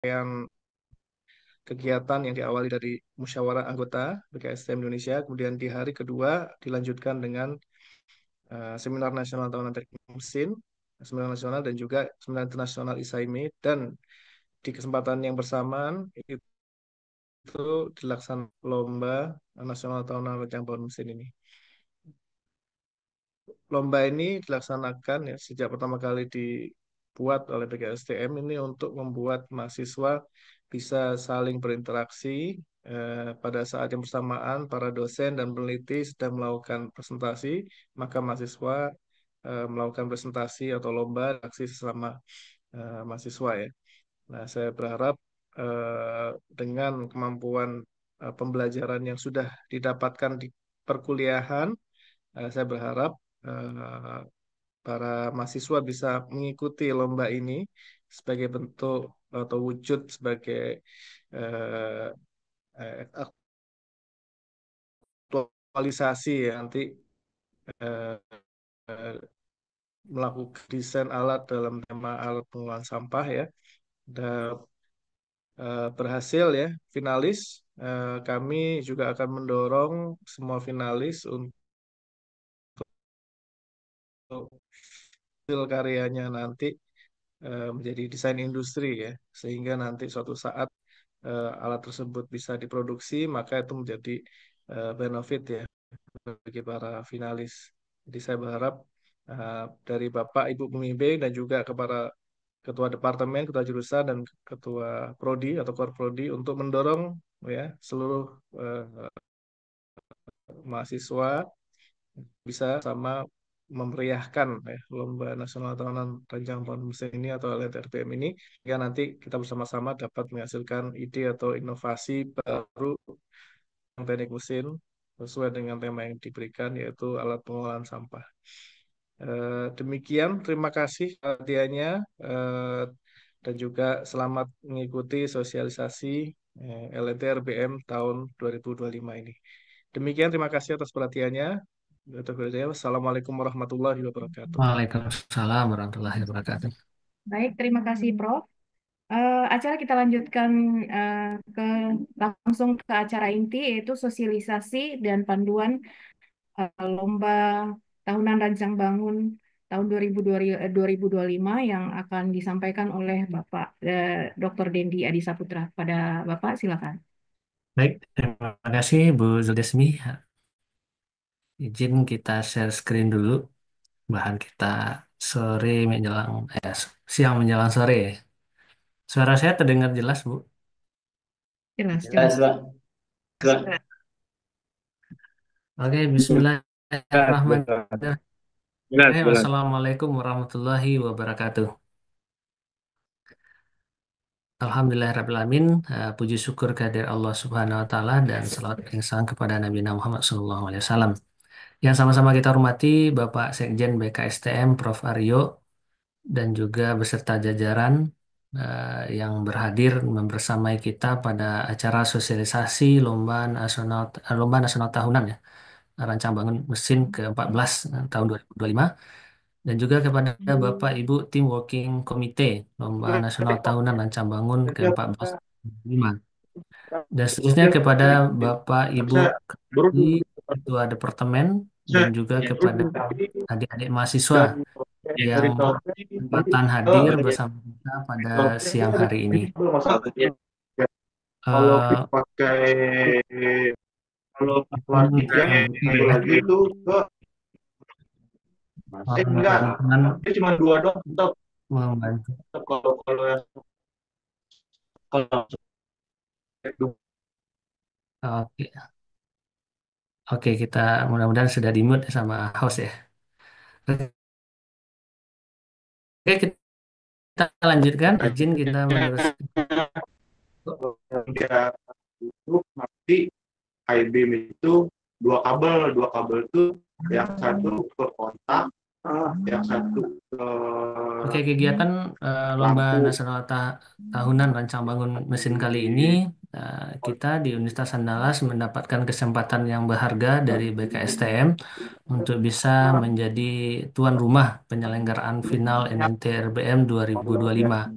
rangkaian kegiatan yang diawali dari musyawarah anggota BKSTM Indonesia, kemudian di hari kedua dilanjutkan dengan seminar nasional tahunan teknik mesin, seminar nasional dan juga seminar internasional ISAIME, dan di kesempatan yang bersamaan itu dilaksanakan lomba nasional tahunan rencang bangun mesin ini. Lomba ini dilaksanakan ya sejak pertama kali dibuat oleh BKSTM ini untuk membuat mahasiswa bisa saling berinteraksi pada saat yang bersamaan para dosen dan peneliti sedang melakukan presentasi, maka mahasiswa melakukan presentasi atau lomba aksi sesama mahasiswa ya. Nah, saya berharap dengan kemampuan pembelajaran yang sudah didapatkan di perkuliahan, saya berharap eh, para mahasiswa bisa mengikuti lomba ini sebagai bentuk atau wujud sebagai eh, aktualisasi ya, nanti eh, eh, melakukan desain alat dalam tema alat pengolahan sampah ya. Dan berhasil ya finalis, kami juga akan mendorong semua finalis untuk hasil karyanya nanti menjadi desain industri ya, sehingga nanti suatu saat alat tersebut bisa diproduksi, maka itu menjadi benefit ya bagi para finalis. Jadi saya berharap dari Bapak Ibu pembimbing dan juga kepada ketua departemen, ketua jurusan dan ketua prodi atau core prodi untuk mendorong ya seluruh mahasiswa bisa sama memeriahkan ya, Lomba Nasional Tahunan Rancang Bangun Mesin ini atau LTRBM ini, ya nanti kita bersama-sama dapat menghasilkan ide atau inovasi baru yang teknik mesin sesuai dengan tema yang diberikan yaitu alat pengolahan sampah. Demikian, terima kasih perhatiannya dan juga selamat mengikuti sosialisasi LNTRBM tahun 2025 ini. Demikian, terima kasih atas perhatiannya. Wassalamualaikum warahmatullahi wabarakatuh. Waalaikumsalam warahmatullahi wabarakatuh. Baik, terima kasih Prof. Acara kita lanjutkan eh, ke langsung ke acara inti yaitu sosialisasi dan panduan lomba tahunan rancang bangun tahun 2025 yang akan disampaikan oleh Bapak Dr. Dendi Adisaputra. Pada Bapak silakan. Baik, terima kasih Bu Zuldesmi. Izin kita share screen dulu. Bahan kita sore menjelang, siang menjelang sore. Suara saya terdengar jelas, Bu. Jelas, Jelas, jelas. Pak. Jelas. Oke, Jelas, Bismillahirrahmanirrahim. jelas, jelas. Assalamualaikum warahmatullahi wabarakatuh. Alhamdulillahirrahmanirrahim. Puji syukur kehadirat Allah Subhanahu wa Ta'ala dan salawat yang sang kepada Nabi Muhammad SAW. Yang sama-sama kita hormati Bapak Sekjen BKSTM Prof. Aryo dan juga beserta jajaran yang berhadir membersamai kita pada acara sosialisasi Lomba Nasional Tahunan ya, Rancang Bangun Mesin ke-14 tahun 2025 dan juga kepada Bapak Ibu Tim Working Committee Lomba Nasional Tahunan Rancang Bangun ke-14 2025 dan seterusnya kepada Bapak Ibu Kepala Ketua Departemen dan juga kepada adik-adik mahasiswa Dan yang kesempatan hadir bersama kita pada siang hari ini. kalau Eh, pakai kalau mohon pelatihnya satu ya, lagi itu ke enggak, bantuan dia cuma dua doang. Tetap membantu. kalau kalau yang kalau Oke, oke kita mudah-mudahan sudah di mute sama host ya. Oke, kita lanjutkan. Izin kita meneruskan. dia itu nanti I-beam itu dua kabel itu yang satu ke kontak, yang satu ke Oke, kegiatan Lomba lampu. Nasional Tahunan Rancang Bangun Mesin kali ini, kita di Universitas Andalas mendapatkan kesempatan yang berharga dari BKSTM untuk bisa menjadi tuan rumah penyelenggaraan final NNT RBM 2025.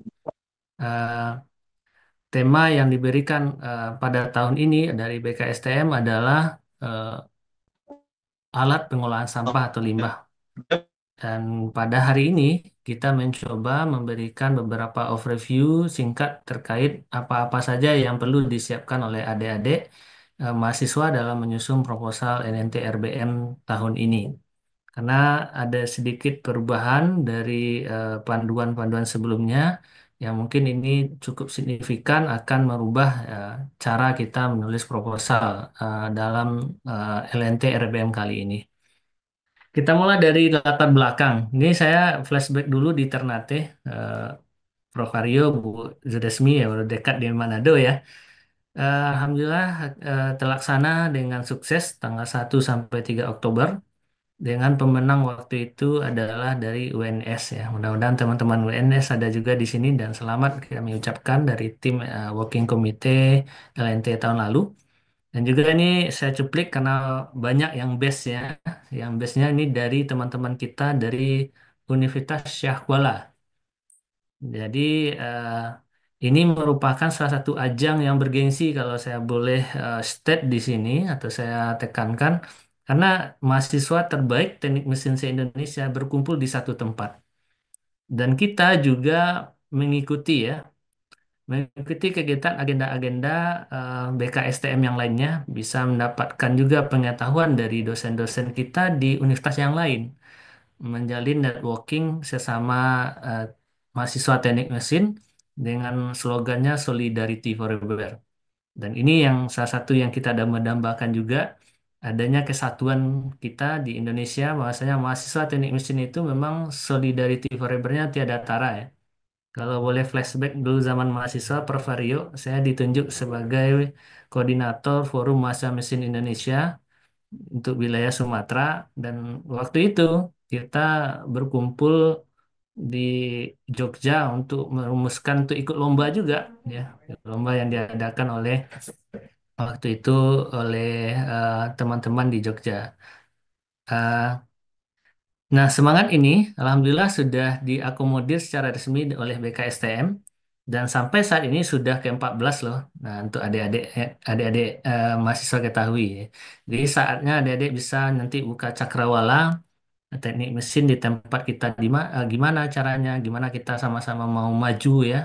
tema yang diberikan pada tahun ini dari BKSTM adalah eh, alat pengolahan sampah atau limbah. Dan pada hari ini kita mencoba memberikan beberapa overview singkat terkait apa-apa saja yang perlu disiapkan oleh adik-adik mahasiswa dalam menyusun proposal NNT RBM tahun ini. Karena ada sedikit perubahan dari panduan-panduan sebelumnya yang mungkin ini cukup signifikan akan merubah cara kita menulis proposal dalam LNT RBM kali ini. Kita mulai dari latar belakang. Ini saya flashback dulu di Ternate, eh, Prof. Aryo, Bu Zudesmi ya, baru dekat di Manado ya. Alhamdulillah terlaksana dengan sukses tanggal 1 sampai 3 Oktober dengan pemenang waktu itu adalah dari UNS ya. Mudah-mudahan teman-teman UNS ada juga di sini dan selamat kami ucapkan dari tim Working Committee LNT tahun lalu. Dan juga ini saya cuplik karena banyak yang base ya. Yang base-nya ini dari teman-teman kita dari Universitas Syah Kuala. Jadi ini merupakan salah satu ajang yang bergengsi kalau saya boleh state di sini atau saya tekankan karena mahasiswa terbaik teknik mesin se-Indonesia berkumpul di satu tempat. Dan kita juga mengikuti ya, mengikuti kegiatan agenda-agenda BKSTM yang lainnya, bisa mendapatkan juga pengetahuan dari dosen-dosen kita di universitas yang lain, menjalin networking sesama eh, mahasiswa teknik mesin dengan slogannya Solidarity Forever. Dan ini yang salah satu yang kita dambakan juga adanya kesatuan kita di Indonesia, bahwasanya mahasiswa teknik mesin itu memang Solidarity Forever-nya tiada tara ya. Kalau boleh flashback dulu zaman mahasiswa, Prof. Aryo, saya ditunjuk sebagai koordinator Forum Mahasiswa Mesin Indonesia untuk wilayah Sumatera dan waktu itu kita berkumpul di Jogja untuk merumuskan untuk ikut lomba juga ya, lomba yang diadakan oleh waktu itu oleh teman-teman di Jogja. Eh, Nah, semangat ini alhamdulillah sudah diakomodir secara resmi oleh BKSTM dan sampai saat ini sudah ke-14 loh. Nah, untuk adik-adik mahasiswa ketahui. Jadi saatnya adik-adik bisa nanti buka cakrawala teknik mesin di tempat kita gimana caranya, gimana kita sama-sama mau maju ya.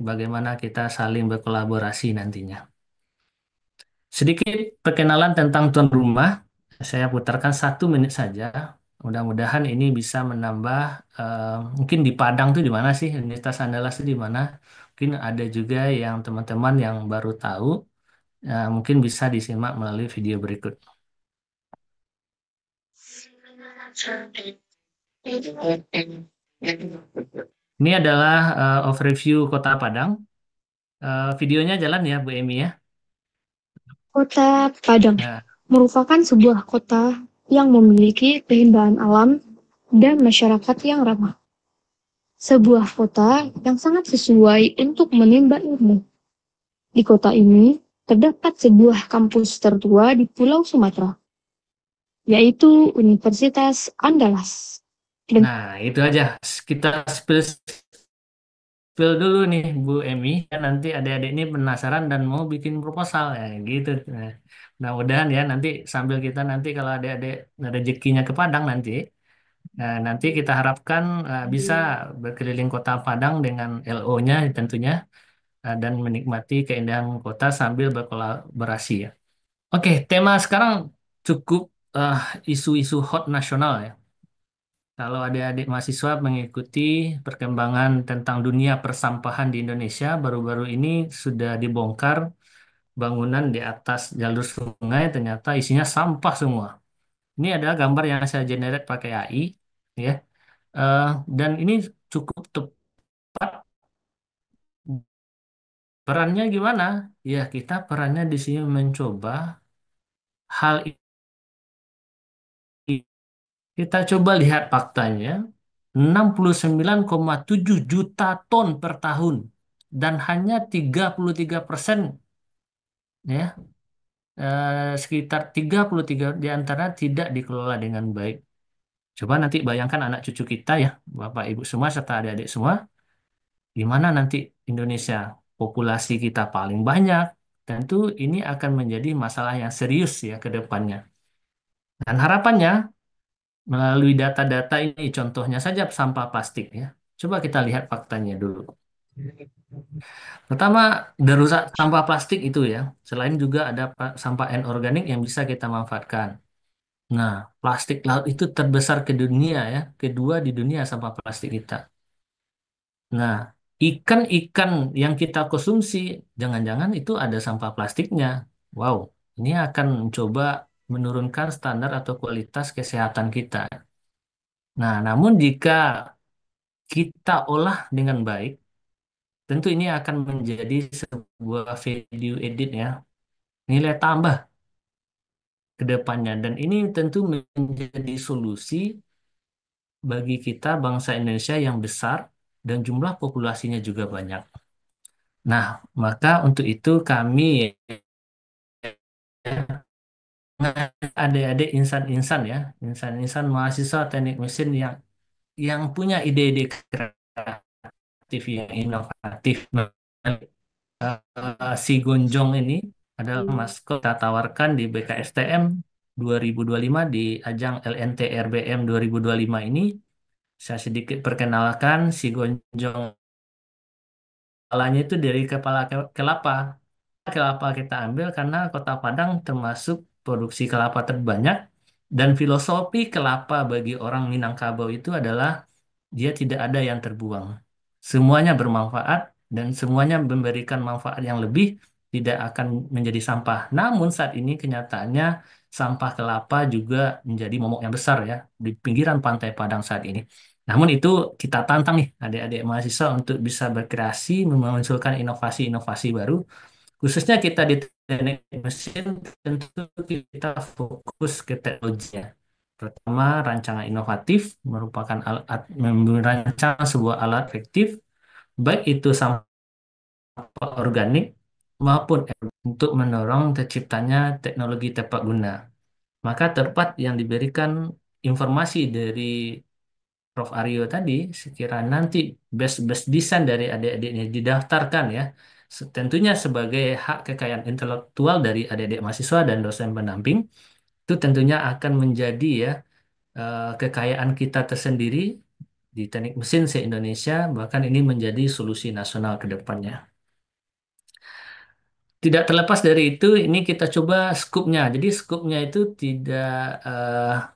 Bagaimana kita saling berkolaborasi nantinya. Sedikit perkenalan tentang tuan rumah. Saya putarkan 1 menit saja. Mudah-mudahan ini bisa menambah, mungkin di Padang tuh di mana sih, Universitas Andalas itu di mana. Mungkin ada juga yang teman-teman yang baru tahu, mungkin bisa disimak melalui video berikut. Ini adalah overview Kota Padang. Videonya jalan ya, Bu Emi ya. Kota Padang Nah, merupakan sebuah kota yang memiliki keindahan alam dan masyarakat yang ramah. Sebuah kota yang sangat sesuai untuk menimba ilmu. Di kota ini terdapat sebuah kampus tertua di Pulau Sumatera, yaitu Universitas Andalas. nah, itu aja. Kita spill dulu nih Bu Emi. Ya, nanti adik-adik ini penasaran dan mau bikin proposal ya gitu. Nah, mudah-mudahan ya nanti sambil kita nanti kalau adik-adik rezekinya ke Padang nanti, nah, nanti kita harapkan bisa berkeliling kota Padang dengan LO-nya tentunya dan menikmati keindahan kota sambil berkolaborasi ya. Oke, tema sekarang cukup eh, isu-isu hot nasional ya. Kalau adik-adik mahasiswa mengikuti perkembangan tentang dunia persampahan di Indonesia, baru-baru ini sudah dibongkar bangunan di atas jalur sungai, ternyata isinya sampah semua. Ini adalah gambar yang saya generate pakai AI, ya. Eh, dan ini cukup tepat. Perannya gimana? Ya, kita perannya di sini mencoba hal ini. Kita coba lihat faktanya, 69,7 juta ton per tahun dan hanya 33% ya, sekitar 33 di antara tidak dikelola dengan baik. Coba nanti bayangkan anak cucu kita ya, Bapak Ibu semua serta adik-adik semua, gimana nanti Indonesia? populasi kita paling banyak, tentu ini akan menjadi masalah yang serius ya ke depannya. Dan harapannya melalui data-data ini, contohnya saja sampah plastik ya. Coba kita lihat faktanya dulu. Pertama, derusak sampah plastik itu ya, selain juga ada sampah anorganik yang bisa kita manfaatkan. Nah, plastik laut itu terbesar ke dunia ya, kedua di dunia sampah plastik kita. Nah, ikan-ikan yang kita konsumsi, jangan-jangan itu ada sampah plastiknya. Wow, ini akan mencoba menurunkan standar atau kualitas kesehatan kita. Nah, namun jika kita olah dengan baik, tentu ini akan menjadi sebuah value edit ya, nilai tambah ke depannya. Dan ini tentu menjadi solusi bagi kita bangsa Indonesia yang besar dan jumlah populasinya juga banyak. Nah, maka untuk itu kami ya, adik-adik insan-insan ya, insan-insan mahasiswa teknik mesin yang punya ide-ide kreatif yang inovatif. Si Gonjong ini adalah maskot kita tawarkan di BKSTM 2025 di ajang LNTRBM 2025 ini. Saya sedikit perkenalkan si Gonjong. Kepalanya itu dari kepala kelapa. Kelapa kita ambil karena Kota Padang termasuk produksi kelapa terbanyak dan filosofi kelapa bagi orang Minangkabau itu adalah dia tidak ada yang terbuang. Semuanya bermanfaat dan semuanya memberikan manfaat yang lebih, tidak akan menjadi sampah. Namun saat ini kenyataannya sampah kelapa juga menjadi momok yang besar ya di pinggiran pantai Padang saat ini. Namun itu kita tantang nih adik-adik mahasiswa untuk bisa berkreasi memunculkan inovasi-inovasi baru. Khususnya kita di teknik mesin tentu kita fokus ke teknologinya. Pertama, rancangan inovatif merupakan merancang sebuah alat efektif, baik itu sampah organik maupun untuk mendorong terciptanya teknologi tepat guna. Maka tepat yang diberikan informasi dari Prof. Aryo tadi, sekiranya nanti best design dari adik-adiknya didaftarkan ya, tentunya sebagai hak kekayaan intelektual dari adik-adik mahasiswa dan dosen pendamping, itu tentunya akan menjadi ya kekayaan kita tersendiri di teknik mesin se-Indonesia, bahkan ini menjadi solusi nasional ke depannya. Tidak terlepas dari itu, ini kita coba skupnya. Jadi skupnya itu tidak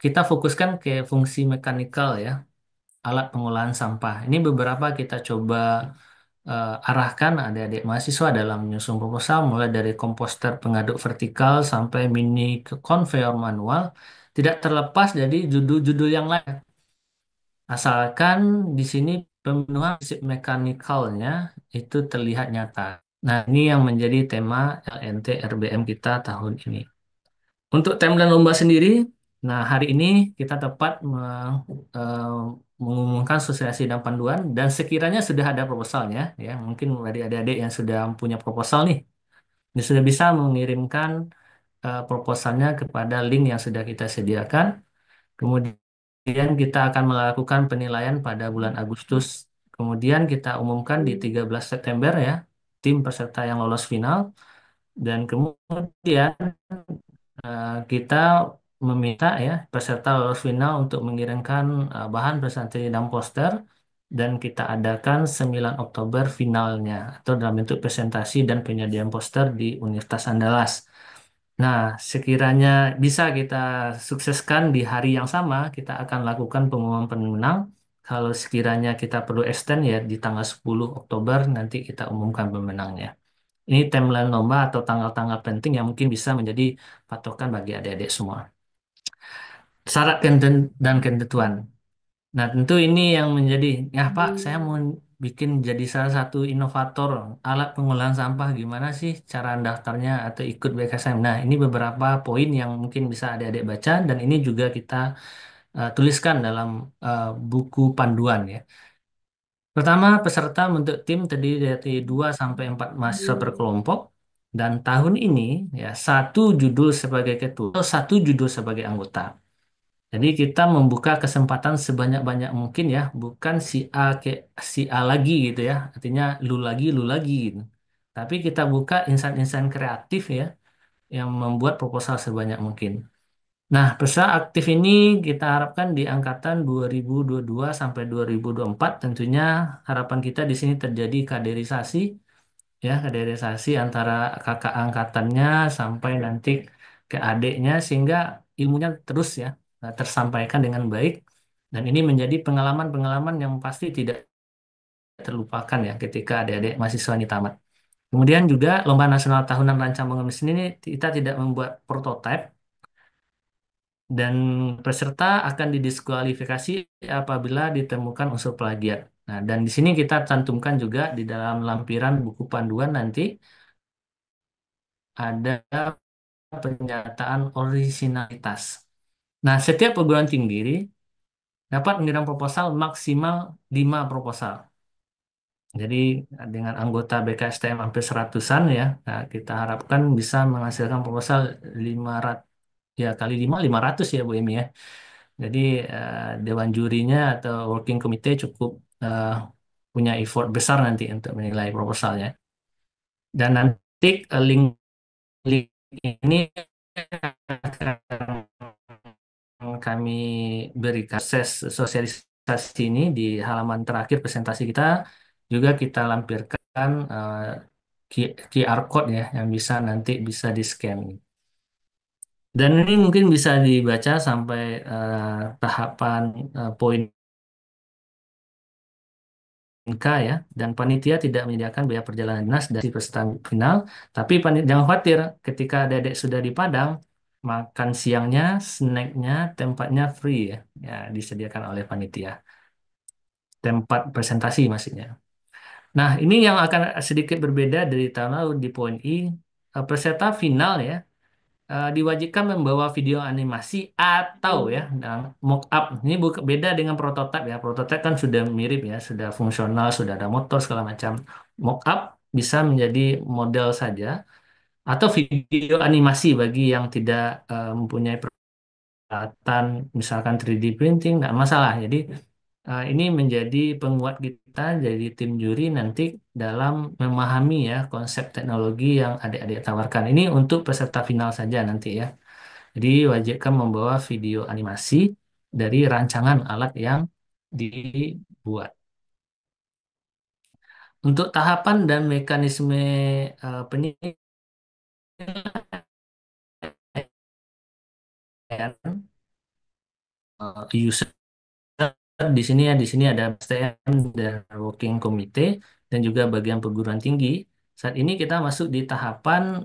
kita fokuskan ke fungsi mekanikal ya, alat pengolahan sampah. Ini beberapa kita coba arahkan adik-adik mahasiswa dalam menyusun proposal, mulai dari komposter pengaduk vertikal sampai mini conveyor manual. Tidak terlepas dari judul-judul yang lain. Asalkan di sini pemenuhan prinsip mekanikalnya itu terlihat nyata. Nah, ini yang menjadi tema LNT RBM kita tahun ini. Untuk timeline lomba sendiri, nah hari ini kita tepat eh, mengumumkan sosialisasi dan panduan dan sekiranya sudah ada proposalnya, ya mungkin dari adik-adik yang sudah punya proposal nih, ini sudah bisa mengirimkan proposalnya kepada link yang sudah kita sediakan. Kemudian kita akan melakukan penilaian pada bulan Agustus. Kemudian kita umumkan di 13 September ya, tim peserta yang lolos final. Dan kemudian kita meminta ya peserta lolos final untuk mengirimkan bahan presentasi dan poster dan kita adakan 9 Oktober finalnya atau dalam bentuk presentasi dan penyediaan poster di Universitas Andalas. Nah, sekiranya bisa kita sukseskan di hari yang sama, kita akan lakukan pengumuman pemenang. Kalau sekiranya kita perlu extend ya di tanggal 10 Oktober nanti kita umumkan pemenangnya. Ini timeline lomba atau tanggal-tanggal penting yang mungkin bisa menjadi patokan bagi adik-adik semua. Syarat dan ketentuan. Nah, tentu ini yang menjadi, ya Pak, saya mau bikin jadi salah satu inovator alat pengolahan sampah. Gimana sih cara daftarnya atau ikut BKSM? Nah, ini beberapa poin yang mungkin bisa adik-adik baca dan ini juga kita tuliskan dalam buku panduan ya. Pertama, peserta bentuk tim terdiri dari 2 sampai 4 mahasiswa per kelompok. Dan tahun ini ya satu judul sebagai ketua atau satu judul sebagai anggota. Jadi kita membuka kesempatan sebanyak-banyak mungkin ya, bukan si A ke si A lagi gitu ya. Artinya lu lagi gitu. tapi kita buka insan-insan kreatif ya yang membuat proposal sebanyak mungkin. Nah, peserta aktif ini kita harapkan di angkatan 2022 sampai 2024 tentunya harapan kita di sini terjadi kaderisasi ya, kaderisasi antara kakak angkatannya sampai nanti ke adiknya sehingga ilmunya terus ya tersampaikan dengan baik dan ini menjadi pengalaman-pengalaman yang pasti tidak terlupakan ya ketika adik-adik mahasiswa ini tamat. Kemudian juga Lomba Nasional Tahunan Rancang Bangun Mesin ini kita tidak membuat prototipe dan peserta akan didiskualifikasi apabila ditemukan unsur plagiat. Nah, dan di sini kita cantumkan juga di dalam lampiran buku panduan nanti ada pernyataan orisinalitas. Nah, setiap perguruan tinggi dapat mengirim proposal maksimal 5 proposal. Jadi dengan anggota BKSTM hampir seratusan ya, nah, kita harapkan bisa menghasilkan proposal 500 ya kali 5 500 ya Bu Emi ya. Jadi dewan jurinya atau working committee cukup punya effort besar nanti untuk menilai proposalnya. Dan nanti link ini akan kami berikan akses sosialisasi ini di halaman terakhir presentasi kita. Juga kita lampirkan QR code ya yang bisa nanti bisa di-scan. Dan ini mungkin bisa dibaca sampai tahapan poin K ya, dan panitia tidak menyediakan biaya perjalanan dinas dari peserta final, tapi jangan khawatir ketika adik-adik sudah di Padang, makan siangnya, snacknya, tempatnya free ya, ya disediakan oleh panitia, tempat presentasi maksudnya. Nah, ini yang akan sedikit berbeda dari tahun lalu di poin I, peserta final ya, diwajibkan membawa video animasi atau ya nah, mock up ini beda dengan prototipe ya prototipe kan sudah mirip ya sudah fungsional sudah ada motor segala macam mock up bisa menjadi model saja atau video animasi bagi yang tidak mempunyai peralatan misalkan 3D printing nggak masalah jadi ini menjadi penguat kita jadi tim juri nanti dalam memahami ya konsep teknologi yang adik-adik tawarkan ini untuk peserta final saja nanti ya. Jadi wajibkan membawa video animasi dari rancangan alat yang dibuat. Untuk tahapan dan mekanisme penilaian user di sini ada STM dan Working Committee dan juga bagian perguruan tinggi. Saat ini kita masuk di tahapan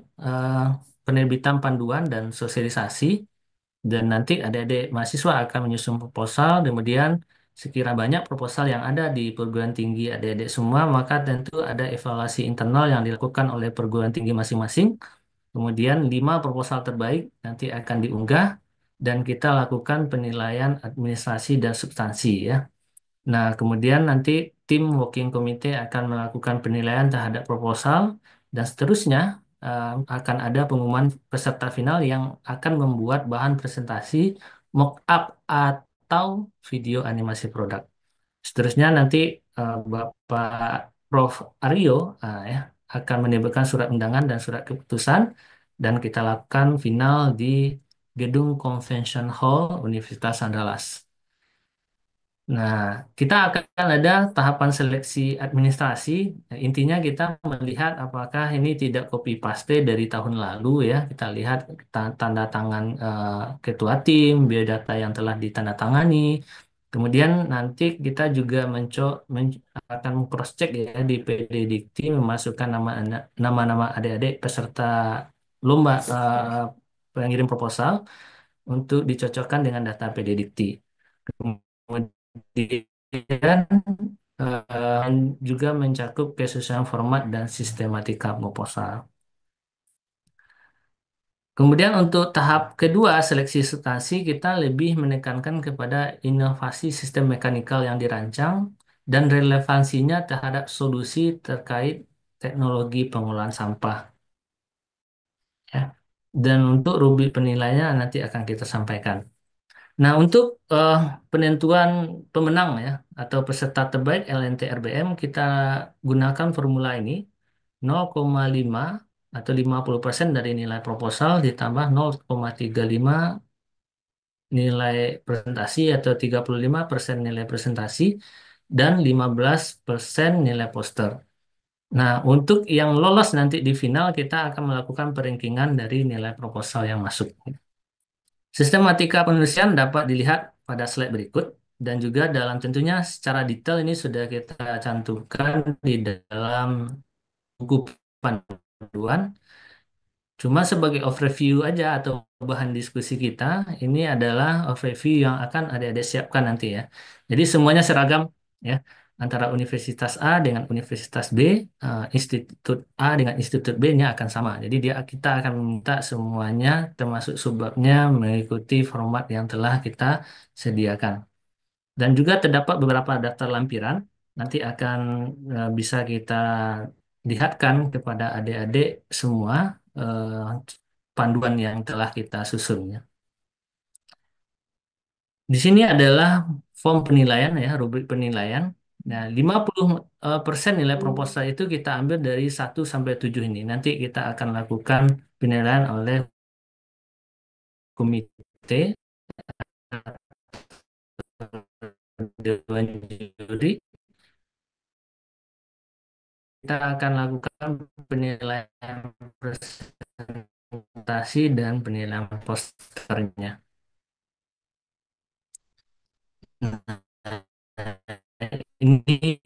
penerbitan panduan dan sosialisasi. Dan nanti adik-adik mahasiswa akan menyusun proposal, kemudian sekira banyak proposal yang ada di perguruan tinggi adik-adik semua, maka tentu ada evaluasi internal yang dilakukan oleh perguruan tinggi masing-masing. Kemudian 5 proposal terbaik nanti akan diunggah dan kita lakukan penilaian administrasi dan substansi ya. Nah, kemudian nanti tim working committee akan melakukan penilaian terhadap proposal dan seterusnya akan ada pengumuman peserta final yang akan membuat bahan presentasi mock-up atau video animasi produk. Seterusnya nanti Bapak Prof. Aryo ya, akan menerbitkan surat undangan dan surat keputusan dan kita lakukan final di Gedung Convention Hall Universitas Andalas. Nah, kita akan ada tahapan seleksi administrasi. Nah, intinya kita melihat apakah ini tidak copy paste dari tahun lalu ya. Kita lihat tanda tangan ketua tim, biodata yang telah ditandatangani. Kemudian nanti kita juga akan cross check ya di PD Dikti memasukkan nama-nama adik-adik peserta lomba pengirim proposal untuk dicocokkan dengan data PD Dikti. Kemudian juga mencakup kesesuaian format dan sistematika proposal. Kemudian untuk tahap kedua seleksi substansi kita lebih menekankan kepada inovasi sistem mekanikal yang dirancang dan relevansinya terhadap solusi terkait teknologi pengolahan sampah. Ya. Dan untuk rubrik penilaiannya nanti akan kita sampaikan. Nah, untuk penentuan pemenang ya atau peserta terbaik LNTRBM kita gunakan formula ini 0,5 atau 50% dari nilai proposal ditambah 0,35 nilai presentasi atau 35% nilai presentasi dan 15% nilai poster. Nah, untuk yang lolos nanti di final kita akan melakukan perankingan dari nilai proposal yang masuk. Sistematika penulisan dapat dilihat pada slide berikut dan juga dalam tentunya secara detail ini sudah kita cantumkan di dalam buku panduan. Cuma sebagai overview aja atau bahan diskusi kita, ini adalah overview yang akan adik-adik siapkan nanti ya. Jadi semuanya seragam ya, antara Universitas A dengan Universitas B, Institut A dengan Institut B-nya akan sama. Jadi kita akan meminta semuanya termasuk subbabnya mengikuti format yang telah kita sediakan. Dan juga terdapat beberapa daftar lampiran, nanti akan bisa kita lihatkan kepada adik-adik semua panduan yang telah kita susunnya. Di sini adalah form penilaian ya, rubrik penilaian. Nah, 50% nilai proposal itu kita ambil dari 1 sampai 7 ini. Nanti kita akan lakukan penilaian oleh komite dewan juri. Kita akan lakukan penilaian presentasi dan penilaian posternya. Nah, ini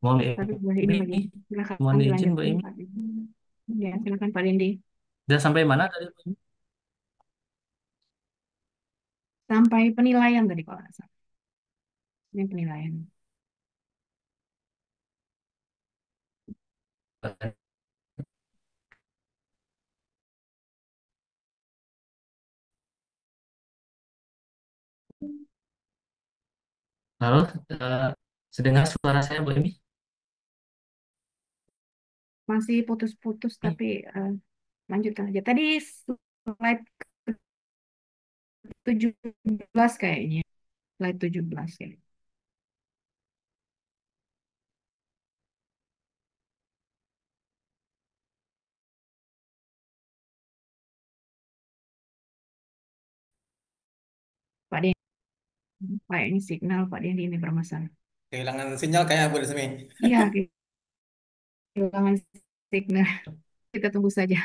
mohon Tapi boleh ini Pak Dendi. Silakan mohon izin Mbak dilanjutkan Imi. Pak Dendi. Ya, silakan Pak Dendi. Sudah sampai mana tadi? Mbak Imi? Sampai penilaian tadi kalau nggak salah. Ini penilaian. Halo, sedengar suara saya Mbak Imi? Masih putus-putus tapi lanjutkan aja. Tadi slide 17 kayaknya. Slide 17 kayaknya. Pak Dendi. Kayaknya signal Pak Dendi ini bermasalah. Kehilangan sinyal kayak Bu Desmi. Iya, kehilangan signal. Kita tunggu saja.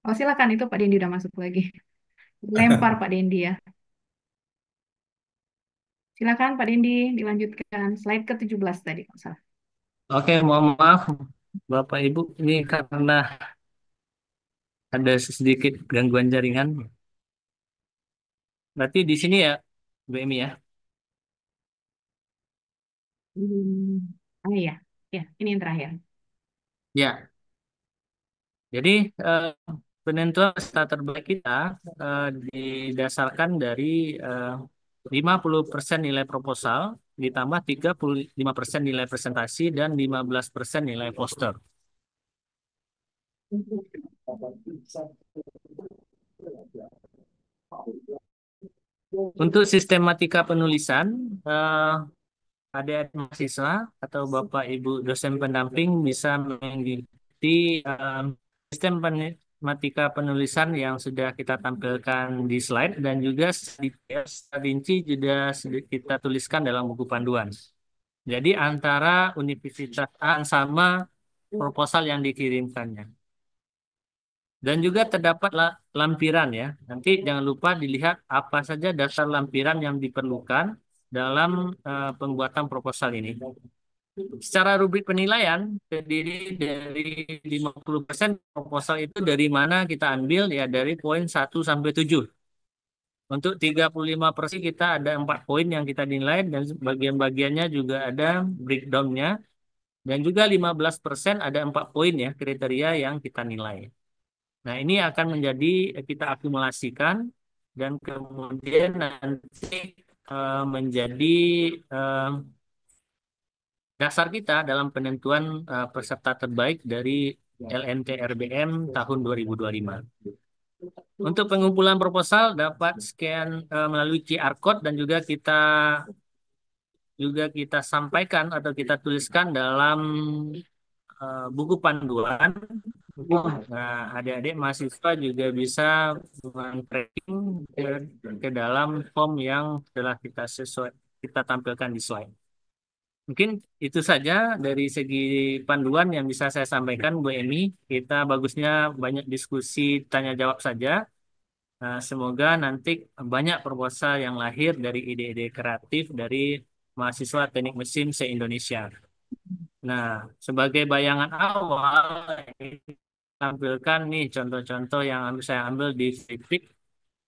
Oh, silakan itu Pak Dendi udah masuk lagi. Lempar Pak Dendi ya. Silakan Pak Dendi dilanjutkan slide ke-17 tadi kalau salah. Oke, mohon maaf Bapak Ibu, ini karena ada sedikit gangguan jaringan. Berarti di sini ya, Bu Emi ya. Iya, ya, ini yang terakhir. Ya, jadi penentuan peserta terbaik kita didasarkan dari 50% nilai proposal ditambah 35% nilai presentasi dan 15% nilai poster. Untuk sistematika penulisan, adik-adik mahasiswa atau Bapak Ibu dosen pendamping bisa mengikuti sistem sistematika penulisan yang sudah kita tampilkan di slide dan juga secara rinci juga sudah kita tuliskan dalam buku panduan. Jadi antara Universitas A sama proposal yang dikirimkannya. Dan juga terdapat lampiran ya. Nanti jangan lupa dilihat apa saja dasar lampiran yang diperlukan dalam pembuatan proposal ini. Secara rubrik penilaian terdiri dari 50% proposal itu dari mana kita ambil ya dari poin 1 sampai 7. Untuk 35% kita ada 4 poin yang kita nilai dan bagian-bagiannya juga ada breakdown-nya. Dan juga 15% ada 4 poin ya kriteria yang kita nilai. Nah, ini akan menjadi kita akumulasikan dan kemudian nanti menjadi eh, dasar kita dalam penentuan peserta terbaik dari LNTRBM tahun 2025. Untuk pengumpulan proposal dapat scan melalui QR code dan juga kita sampaikan atau kita tuliskan dalam buku panduan. Nah, adik-adik mahasiswa juga bisa men-tracking ke dalam form yang telah kita tampilkan di slide. Mungkin itu saja dari segi panduan yang bisa saya sampaikan, Bu Emi. Kita bagusnya banyak diskusi tanya jawab saja. Nah, semoga nanti banyak proposal yang lahir dari ide-ide kreatif dari mahasiswa teknik mesin se-Indonesia. Nah, sebagai bayangan awal, ini tampilkan nih contoh-contoh yang saya ambil di Flippic.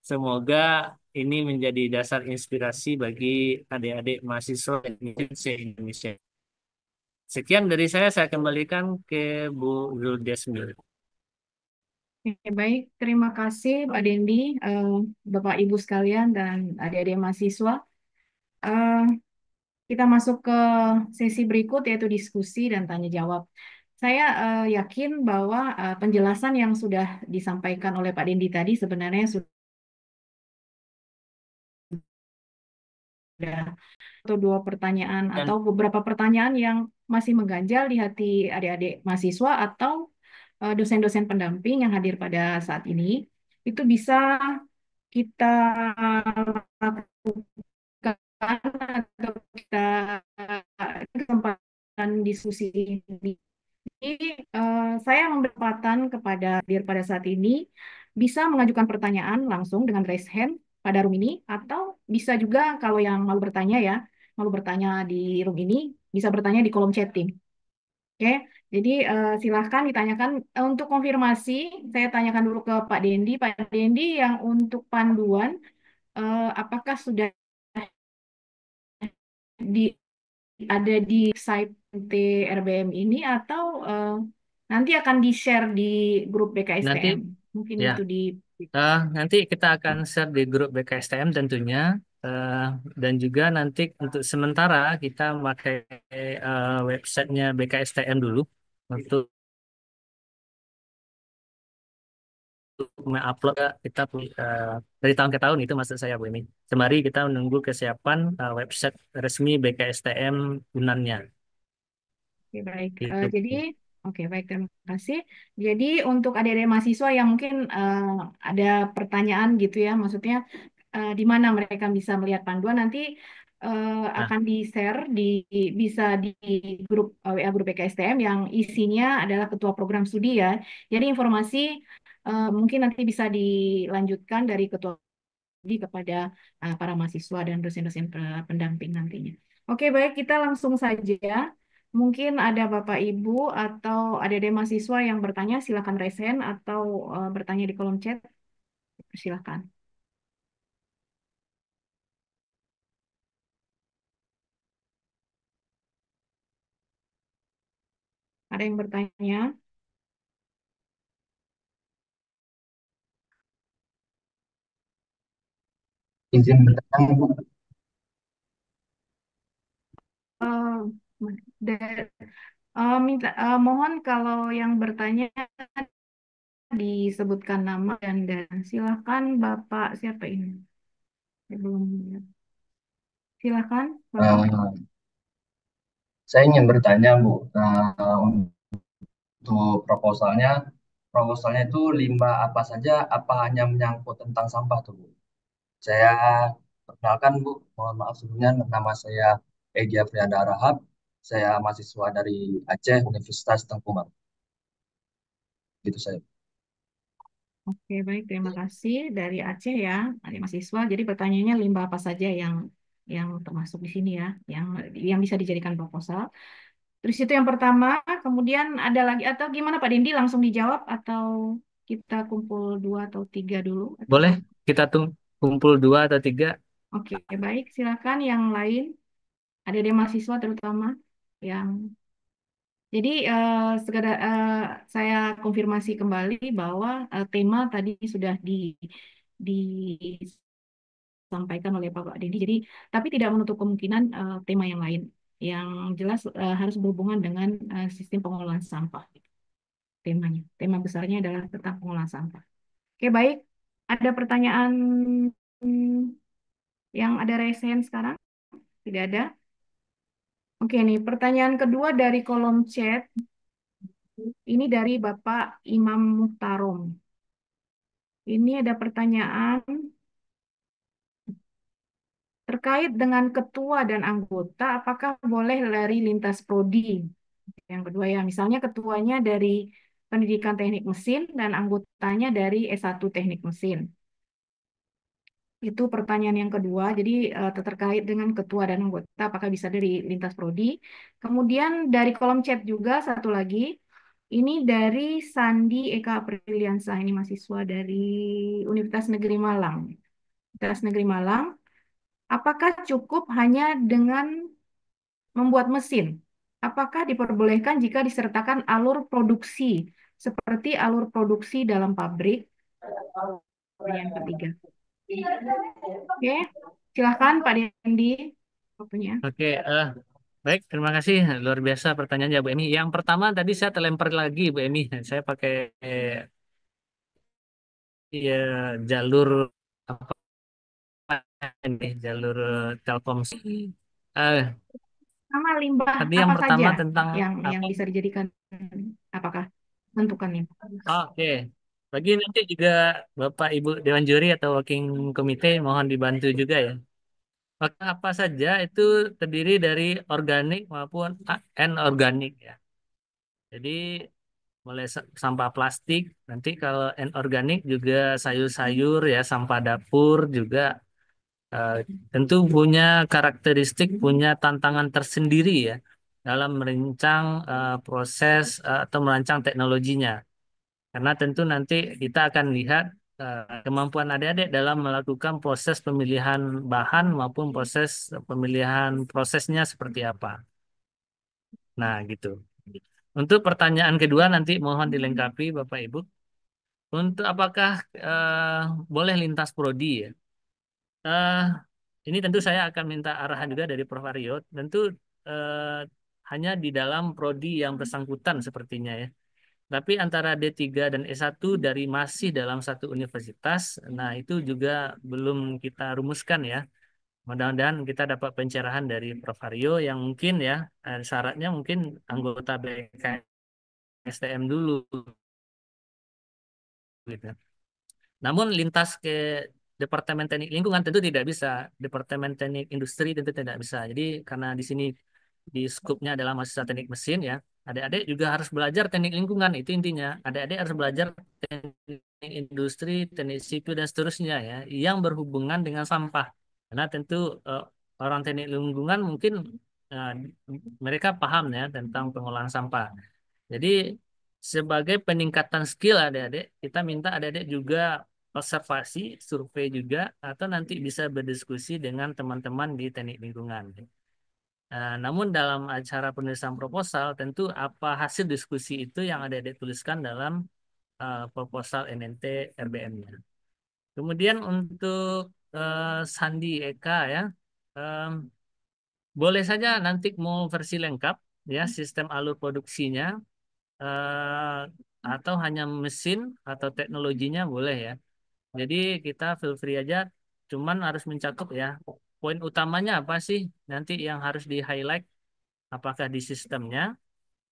Semoga ini menjadi dasar inspirasi bagi adik-adik mahasiswa teknik se-Indonesia. Sekian dari saya kembalikan ke Bu Desmi. Oke, baik, terima kasih Pak Dendi, Bapak Ibu sekalian, dan adik-adik mahasiswa. Eh, kita masuk ke sesi berikut, yaitu diskusi dan tanya jawab. Saya yakin bahwa penjelasan yang sudah disampaikan oleh Pak Dendi tadi sebenarnya sudah atau dua pertanyaan Dan atau beberapa pertanyaan yang masih mengganjal di hati adik-adik mahasiswa atau dosen-dosen pendamping yang hadir pada saat ini, itu bisa kita lakukan atau kita kesempatan diskusi ini. Saya memberi kesempatan kepada hadir pada saat ini bisa mengajukan pertanyaan langsung dengan raise hand pada room ini, atau bisa juga kalau yang mau bertanya ya, mau bertanya di room ini, bisa bertanya di kolom chatting. Oke, jadi silahkan ditanyakan. Untuk konfirmasi, saya tanyakan dulu ke Pak Dendi. Pak Dendi, yang untuk panduan, apakah sudah di, ada di site TRBM ini atau nanti akan di-share di grup nanti BKSTM? Mungkin ya itu di... nanti kita akan share di grup BKSTM tentunya. eh, dan juga nanti untuk sementara kita pakai websitenya BKSTM dulu untuk mengupload kita dari tahun ke tahun, itu maksud saya Bu ini. Sembari kita menunggu kesiapan website resmi BKSTM Unannya. Oke, baik. Gitu. Jadi, oke, baik, terima kasih. Jadi, untuk adik-adik mahasiswa yang mungkin ada pertanyaan gitu ya, maksudnya di mana mereka bisa melihat panduan, nanti Nah, akan di-share bisa di grup WA grup BKSTM yang isinya adalah ketua program studi ya. Jadi, informasi mungkin nanti bisa dilanjutkan dari ketua studi kepada para mahasiswa dan dosen-dosen pendamping nantinya. Oke, baik, kita langsung saja. Mungkin ada Bapak Ibu atau adik-adik mahasiswa yang bertanya, silakan raise hand atau bertanya di kolom chat. Silakan. Ada yang bertanya? Izin bertanya, Bu. Eh, da- mohon kalau yang bertanya disebutkan nama dan silakan Bapak siapa ini? Saya belum lihat. Silakan Bapak. Saya ingin bertanya, Bu. Untuk proposalnya itu limbah apa saja? Apa hanya menyangkut tentang sampah tuh, Bu? Saya perkenalkan, Bu. Mohon maaf sebelumnya, nama saya Egi Afrianda Rahab. Saya mahasiswa dari Aceh, Universitas Tengkumang. Gitu saya. Oke, baik. Terima kasih dari Aceh ya, adik mahasiswa. Jadi pertanyaannya limbah apa saja yang termasuk di sini ya, yang bisa dijadikan proposal. Terus itu yang pertama, kemudian ada lagi atau gimana Pak Dendi langsung dijawab atau kita kumpul dua atau tiga dulu? boleh kita kumpul 2 atau 3. Oke, baik. Silakan yang lain. Ada mahasiswa terutama yang Jadi sekedar saya konfirmasi kembali bahwa tema tadi sudah disampaikan oleh Pak Dendi. Jadi tapi tidak menutup kemungkinan tema yang lain yang jelas harus berhubungan dengan sistem pengolahan sampah. Temanya, tema besarnya adalah tentang pengolahan sampah. Oke, baik. Ada pertanyaan hmm, yang ada resen sekarang? Tidak ada. Oke, nih pertanyaan kedua dari kolom chat. Ini dari Bapak Imam Muhtarom. Ini ada pertanyaan terkait dengan ketua dan anggota, apakah boleh dari lintas prodi? Yang kedua ya, misalnya ketuanya dari Pendidikan Teknik Mesin dan anggotanya dari S1 Teknik Mesin. Itu pertanyaan yang kedua. Jadi terkait dengan ketua dan anggota, apakah bisa dari lintas prodi? Kemudian dari kolom chat juga satu lagi. Ini dari Sandi Eka Apriliansyah, ini mahasiswa dari Universitas Negeri Malang. Universitas Negeri Malang, apakah cukup hanya dengan membuat mesin? Apakah diperbolehkan jika disertakan alur produksi, seperti alur produksi dalam pabrik? Yang ketiga. Oke, silakan Pak Dendi waktunya. Oke, baik, terima kasih. Luar biasa pertanyaannya Bu Emi. Yang pertama tadi saya terlempar lagi Bu Emi. Saya pakai ya, jalur apa ini, jalur Telkom. Eh, Sama limbah Tadi yang apa saja pertama tentang yang apa? bisa dijadikan apakah tentukannya? Oke. Bagi nanti juga Bapak Ibu Dewan Juri atau Working Komite mohon dibantu juga ya. Maka apa saja itu terdiri dari organik maupun anorganik ya. Jadi mulai sampah plastik, nanti kalau anorganik juga sayur-sayur ya, sampah dapur juga eh, tentu punya karakteristik, punya tantangan tersendiri ya dalam merancang proses atau merancang teknologinya. Karena tentu nanti kita akan lihat kemampuan adik-adik dalam melakukan proses pemilihan bahan maupun proses pemilihan prosesnya seperti apa. Nah, gitu. Untuk pertanyaan kedua nanti mohon dilengkapi Bapak Ibu. Untuk apakah eh, boleh lintas prodi ya? Eh, ini tentu saya akan minta arahan juga dari Prof. Aryo. Tentu hanya di dalam prodi yang bersangkutan sepertinya ya. Tapi antara D3 dan S1 dari masih dalam satu universitas, nah itu juga belum kita rumuskan ya. Mudah-mudahan kita dapat pencerahan dari Prof. Aryo yang mungkin ya syaratnya mungkin anggota BKSTM dulu gitu. Namun lintas ke Departemen Teknik Lingkungan tentu tidak bisa, Departemen Teknik Industri tentu tidak bisa. Jadi karena di sini di skupnya adalah mahasiswa teknik mesin ya, adik-adik juga harus belajar teknik lingkungan itu intinya. Adik-adik harus belajar teknik industri, teknik sipil dan seterusnya ya, yang berhubungan dengan sampah. Karena tentu eh, orang teknik lingkungan mungkin eh, mereka paham ya tentang pengolahan sampah. Jadi sebagai peningkatan skill adik-adik, kita minta adik-adik juga observasi, survei juga, atau nanti bisa berdiskusi dengan teman-teman di teknik lingkungan. Namun dalam acara penulisan proposal, tentu apa hasil diskusi itu yang adik-adik tuliskan dalam proposal NNT RBM-nya. Kemudian untuk Sandi Eka ya, em, boleh saja nanti mau versi lengkap ya sistem alur produksinya eh, atau hanya mesin atau teknologinya boleh ya. Jadi kita feel free aja, cuman harus mencakup ya poin utamanya apa sih nanti yang harus di highlight, apakah di sistemnya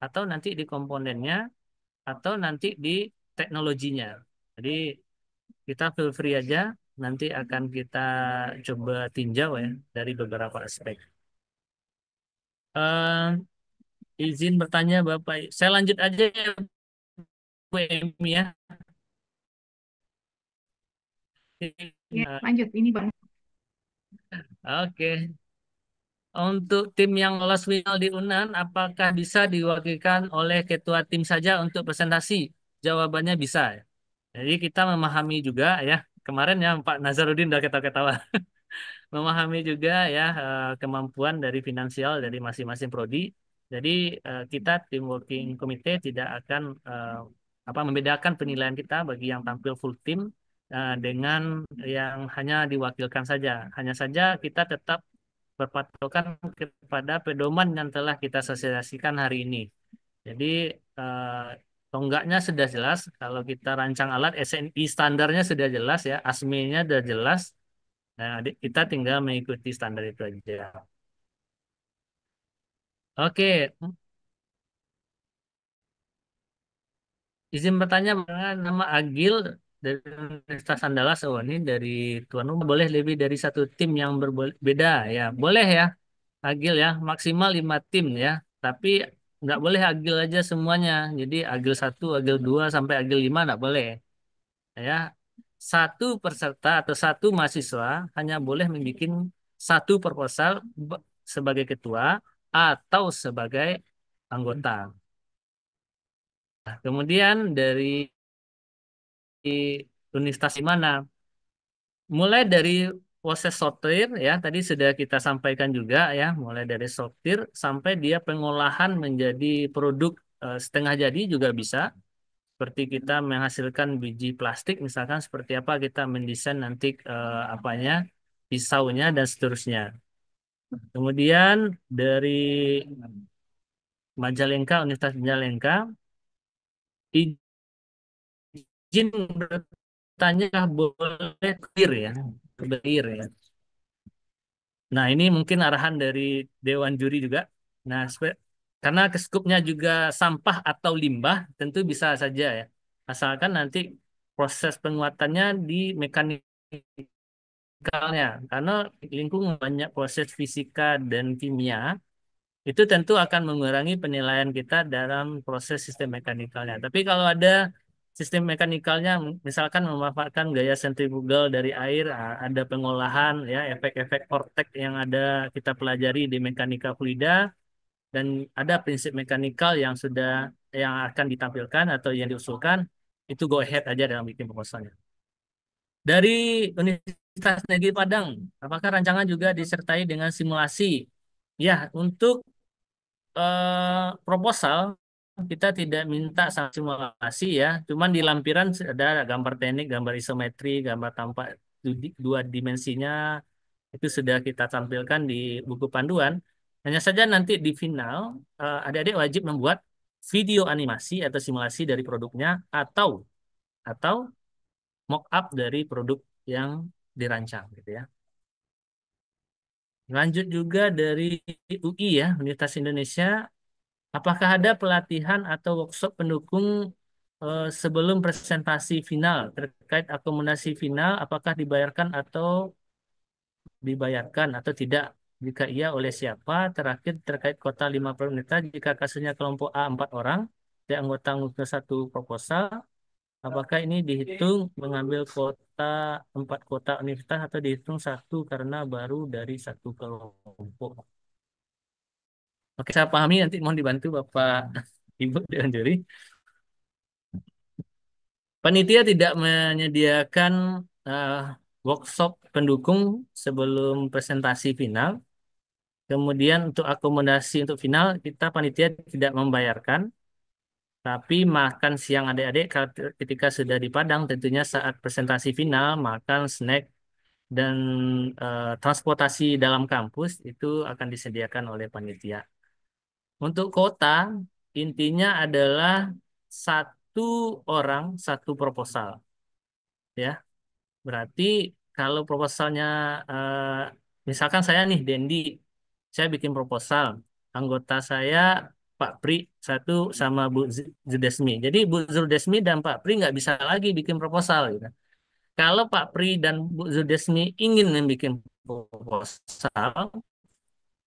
atau nanti di komponennya atau nanti di teknologinya. Jadi kita feel free aja, nanti akan kita coba tinjau ya dari beberapa aspek. Eh, izin bertanya Bapak, saya lanjut aja ya Bu Emi ya. Ya, lanjut ini Bang. Oke. Untuk tim yang lolos final di UNAN, apakah bisa diwakilkan oleh ketua tim saja untuk presentasi? Jawabannya bisa. Jadi kita memahami juga ya, kemarin ya Pak Nazarudin udah ketawa-ketawa, memahami juga ya kemampuan dari finansial dari masing-masing prodi. Jadi kita tim working committee tidak akan membedakan penilaian kita bagi yang tampil full tim dengan yang hanya diwakilkan saja. Hanya saja kita tetap berpatokan kepada pedoman yang telah kita sosialisasikan hari ini. Jadi tonggaknya sudah jelas. Kalau kita rancang alat, SNI standarnya sudah jelas ya, ASME-nya sudah jelas. Nah, kita tinggal mengikuti standar itu aja. Oke, izin bertanya, nama Agil dari Universitas Andalas. Oh, ini dari tuan rumah. Boleh lebih dari satu tim yang berbeda ya? Boleh ya, Agil ya. Maksimal 5 tim ya. Tapi nggak boleh Agil aja semuanya. Jadi Agil 1, Agil 2, sampai Agil 5 nggak boleh. Ya, satu peserta atau satu mahasiswa hanya boleh membuat satu proposal sebagai ketua atau sebagai anggota. Nah, kemudian dari universitas mana? Mulai dari proses sortir ya, tadi sudah kita sampaikan juga ya, mulai dari sortir sampai dia pengolahan menjadi produk setengah jadi juga bisa. Seperti kita menghasilkan biji plastik, misalkan seperti apa kita mendesain nanti pisaunya dan seterusnya. Kemudian dari Majalengka, Universitas Majalengka, izin bertanya boleh clear ya, clear ya. Nah, ini mungkin arahan dari Dewan Juri juga. Nah, karena skupnya juga sampah atau limbah, tentu bisa saja ya. Asalkan nanti proses penguatannya di mekanikalnya. Karena lingkungan banyak proses fisika dan kimia, itu tentu akan mengurangi penilaian kita dalam proses sistem mekanikalnya. Tapi kalau ada sistem mekanikalnya, misalkan memanfaatkan gaya sentrifugal dari air, ada pengolahan, ya efek-efek Kortek yang ada kita pelajari di mekanika fluida, dan ada prinsip mekanikal yang akan ditampilkan atau yang diusulkan, itu go ahead aja dalam bikin proposalnya. Dari Universitas Negeri Padang, apakah rancangan juga disertai dengan simulasi? Ya, untuk proposal kita tidak minta simulasi ya, cuman di lampiran ada gambar teknik, gambar isometri, gambar tampak dua dimensinya itu sudah kita tampilkan di buku panduan. Hanya saja nanti di final adik-adik wajib membuat video animasi atau simulasi dari produknya atau mock up dari produk yang dirancang gitu ya. Lanjut juga dari UI ya, Universitas Indonesia. Apakah ada pelatihan atau workshop pendukung sebelum presentasi final terkait akomodasi final? Apakah dibayarkan atau tidak? Jika iya, oleh siapa? Terakhir terkait kota 50 unita, jika kasusnya kelompok A 4 orang, di anggota mengusulkan satu proposal, apakah ini dihitung mengambil kota 4 kota universitas atau dihitung satu karena baru dari satu kelompok? Oke, saya pahami, nanti mohon dibantu Bapak Ibu dan juri. Panitia tidak menyediakan workshop pendukung sebelum presentasi final. Kemudian untuk akomodasi untuk final, kita panitia tidak membayarkan. Tapi makan siang adik-adik ketika sudah di Padang, tentunya saat presentasi final, makan, snack, dan transportasi dalam kampus itu akan disediakan oleh panitia. Untuk kota, intinya adalah satu orang, satu proposal. Ya, berarti kalau proposalnya, misalkan saya nih, Dendi, saya bikin proposal. Anggota saya, Pak Pri, satu sama Bu Zudesmi. Jadi Bu Zudesmi dan Pak Pri nggak bisa lagi bikin proposal. Gitu. Kalau Pak Pri dan Bu Zudesmi ingin membuat proposal,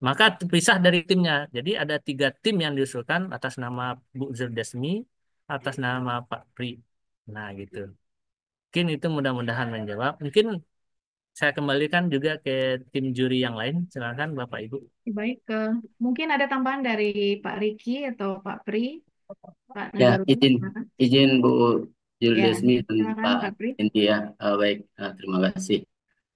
maka terpisah dari timnya. Jadi ada 3 tim yang diusulkan atas nama Bu Zudesmi, atas nama Pak Pri. Nah gitu. Mungkin itu mudah-mudahan menjawab. Mungkin saya kembalikan juga ke tim juri yang lain. Silakan Bapak Ibu. Baik, mungkin ada tambahan dari Pak Riki atau Pak Pri, Pak Ya, Nazarudin. izin Bu Ya, Juliusmi dan silakan Pak Pak Pri. India. Baik, terima kasih.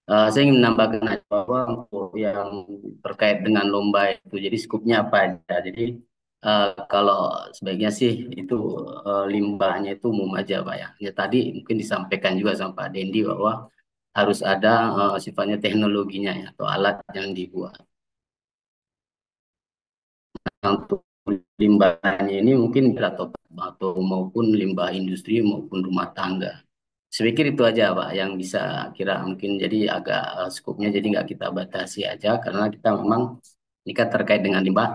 Saya ingin menambahkan aja bahwa untuk yang terkait dengan lomba itu, jadi skupnya apa aja. Jadi Kalau sebaiknya sih itu limbahnya itu umum aja Pak ya. Ya tadi mungkin disampaikan juga sama Pak Dendi bahwa harus ada sifatnya teknologinya ya atau alat yang dibuat. Nah, untuk limbahnya ini mungkin atau maupun limbah industri maupun rumah tangga. Saya pikir itu aja Pak yang bisa kira mungkin jadi agak skupnya jadi nggak kita batasi aja karena kita memang ini kan terkait dengan limbah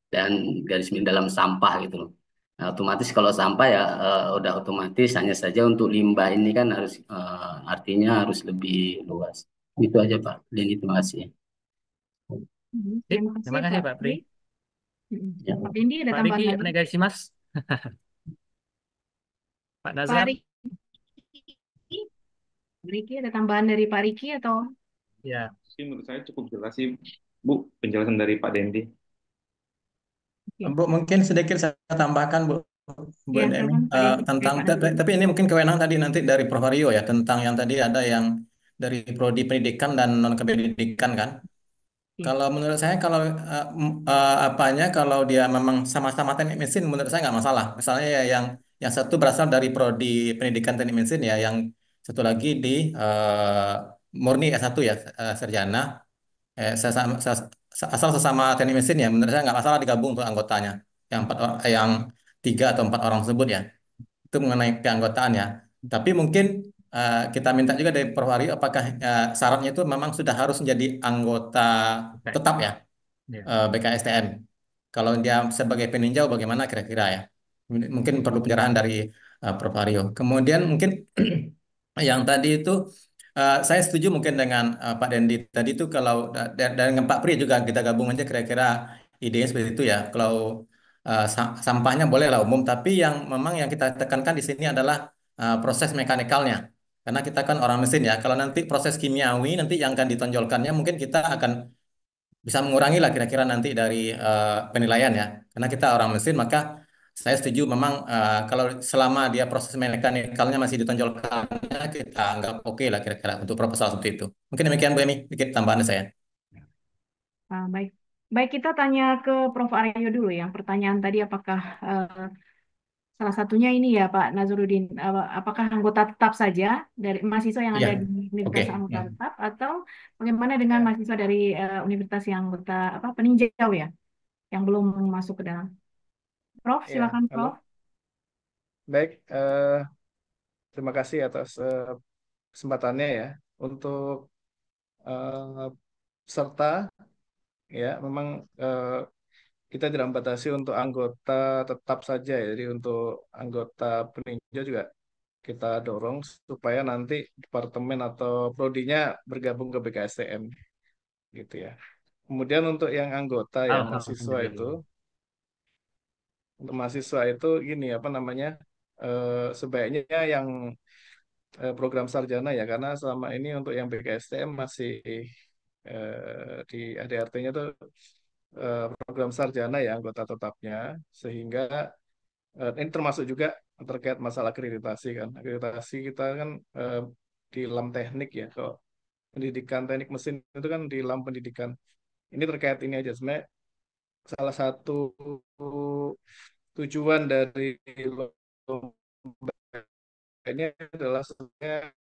dan garis miring dalam sampah gitu loh. Nah, otomatis kalau sampah ya udah otomatis hanya saja untuk limbah ini kan harus artinya harus lebih luas. Itu aja Pak. Dan terima kasih. Sip, Terima kasih terima kasih Pak Pak Pri. Pri. Ya. Pak Dendi ada Pak tambahan Riki, lagi? onegaishimasu Mas. Pak Pak Nazar, Riki, Riki ada tambahan dari Pak Riki atau? ya. Sih menurut saya cukup jelas sih Bu penjelasan dari Pak Dendi. Oke. Bu, mungkin sedikit saya tambahkan Bu Ya, Demi, silakan Pak Dendi. tentang Pak Nazar. tapi ini mungkin kewenangan tadi nanti dari Prof Aryo ya, tentang yang tadi ada yang dari prodi pendidikan dan non pendidikan kan. Ya. Kalau menurut saya kalau apanya kalau dia memang sama-sama teknik mesin menurut saya nggak masalah. Misalnya ya yang satu berasal dari prodi pendidikan teknik mesin ya, yang satu lagi di murni S1 ya, sarjana. Asal sesama teknik mesin ya, menurut saya nggak masalah digabung untuk anggotanya. Yang 3 atau 4 orang tersebut ya, itu mengenai keanggotaan ya. Tapi mungkin kita minta juga dari Prof. Aryo apakah syaratnya itu memang sudah harus menjadi anggota Oke. tetap ya, Ya. BKSTM. Kalau dia sebagai peninjau bagaimana kira-kira ya? Mungkin perlu pencerahan dari Prof. Aryo. Kemudian mungkin yang tadi itu saya setuju mungkin dengan Pak Dendi tadi itu kalau dan dengan Pak Pri juga kita gabung aja kira-kira idenya seperti itu ya. Kalau sampahnya boleh lah umum, tapi yang memang yang kita tekankan di sini adalah proses mekanikalnya. Karena kita kan orang mesin ya. Kalau nanti proses kimiawi nanti yang akan ditonjolkannya mungkin kita akan bisa mengurangi lah kira-kira nanti dari penilaian ya. Karena kita orang mesin maka saya setuju memang kalau selama dia proses mekanikalnya masih ditonjolkannya kita anggap oke lah kira-kira untuk proposal seperti itu. Mungkin demikian Bu Emi, sedikit tambahan saya. Baik. Baik, kita tanya ke Prof. Aryo dulu. Yang pertanyaan tadi apakah salah satunya ini ya Pak Nazarudin, apakah anggota tetap saja dari mahasiswa yang Iya, ada di oke. universitas anggota Ya. tetap atau bagaimana dengan mahasiswa dari universitas yang anggota apa peninjau ya, yang belum masuk ke dalam? Prof, Ya, silakan halo. Prof. Baik, terima kasih atas kesempatannya ya. Untuk eh, peserta, ya memang kita tidak membatasi untuk anggota tetap saja ya. Jadi untuk anggota peninjau juga kita dorong supaya nanti departemen atau prodinya bergabung ke BKSTM gitu ya. Kemudian untuk yang anggota ya mahasiswa itu, Alhamdulillah. untuk mahasiswa itu gini apa namanya sebaiknya yang program sarjana ya karena selama ini untuk yang BKSTM masih di ADRT-nya tuh program sarjana ya anggota tetapnya sehingga ini termasuk juga terkait masalah akreditasi kan. Akreditasi kita kan di LAM teknik ya. Kalau pendidikan teknik mesin itu kan di LAM pendidikan. Ini terkait ini aja sebenarnya salah satu tujuan dari lomba ini adalah sebenarnya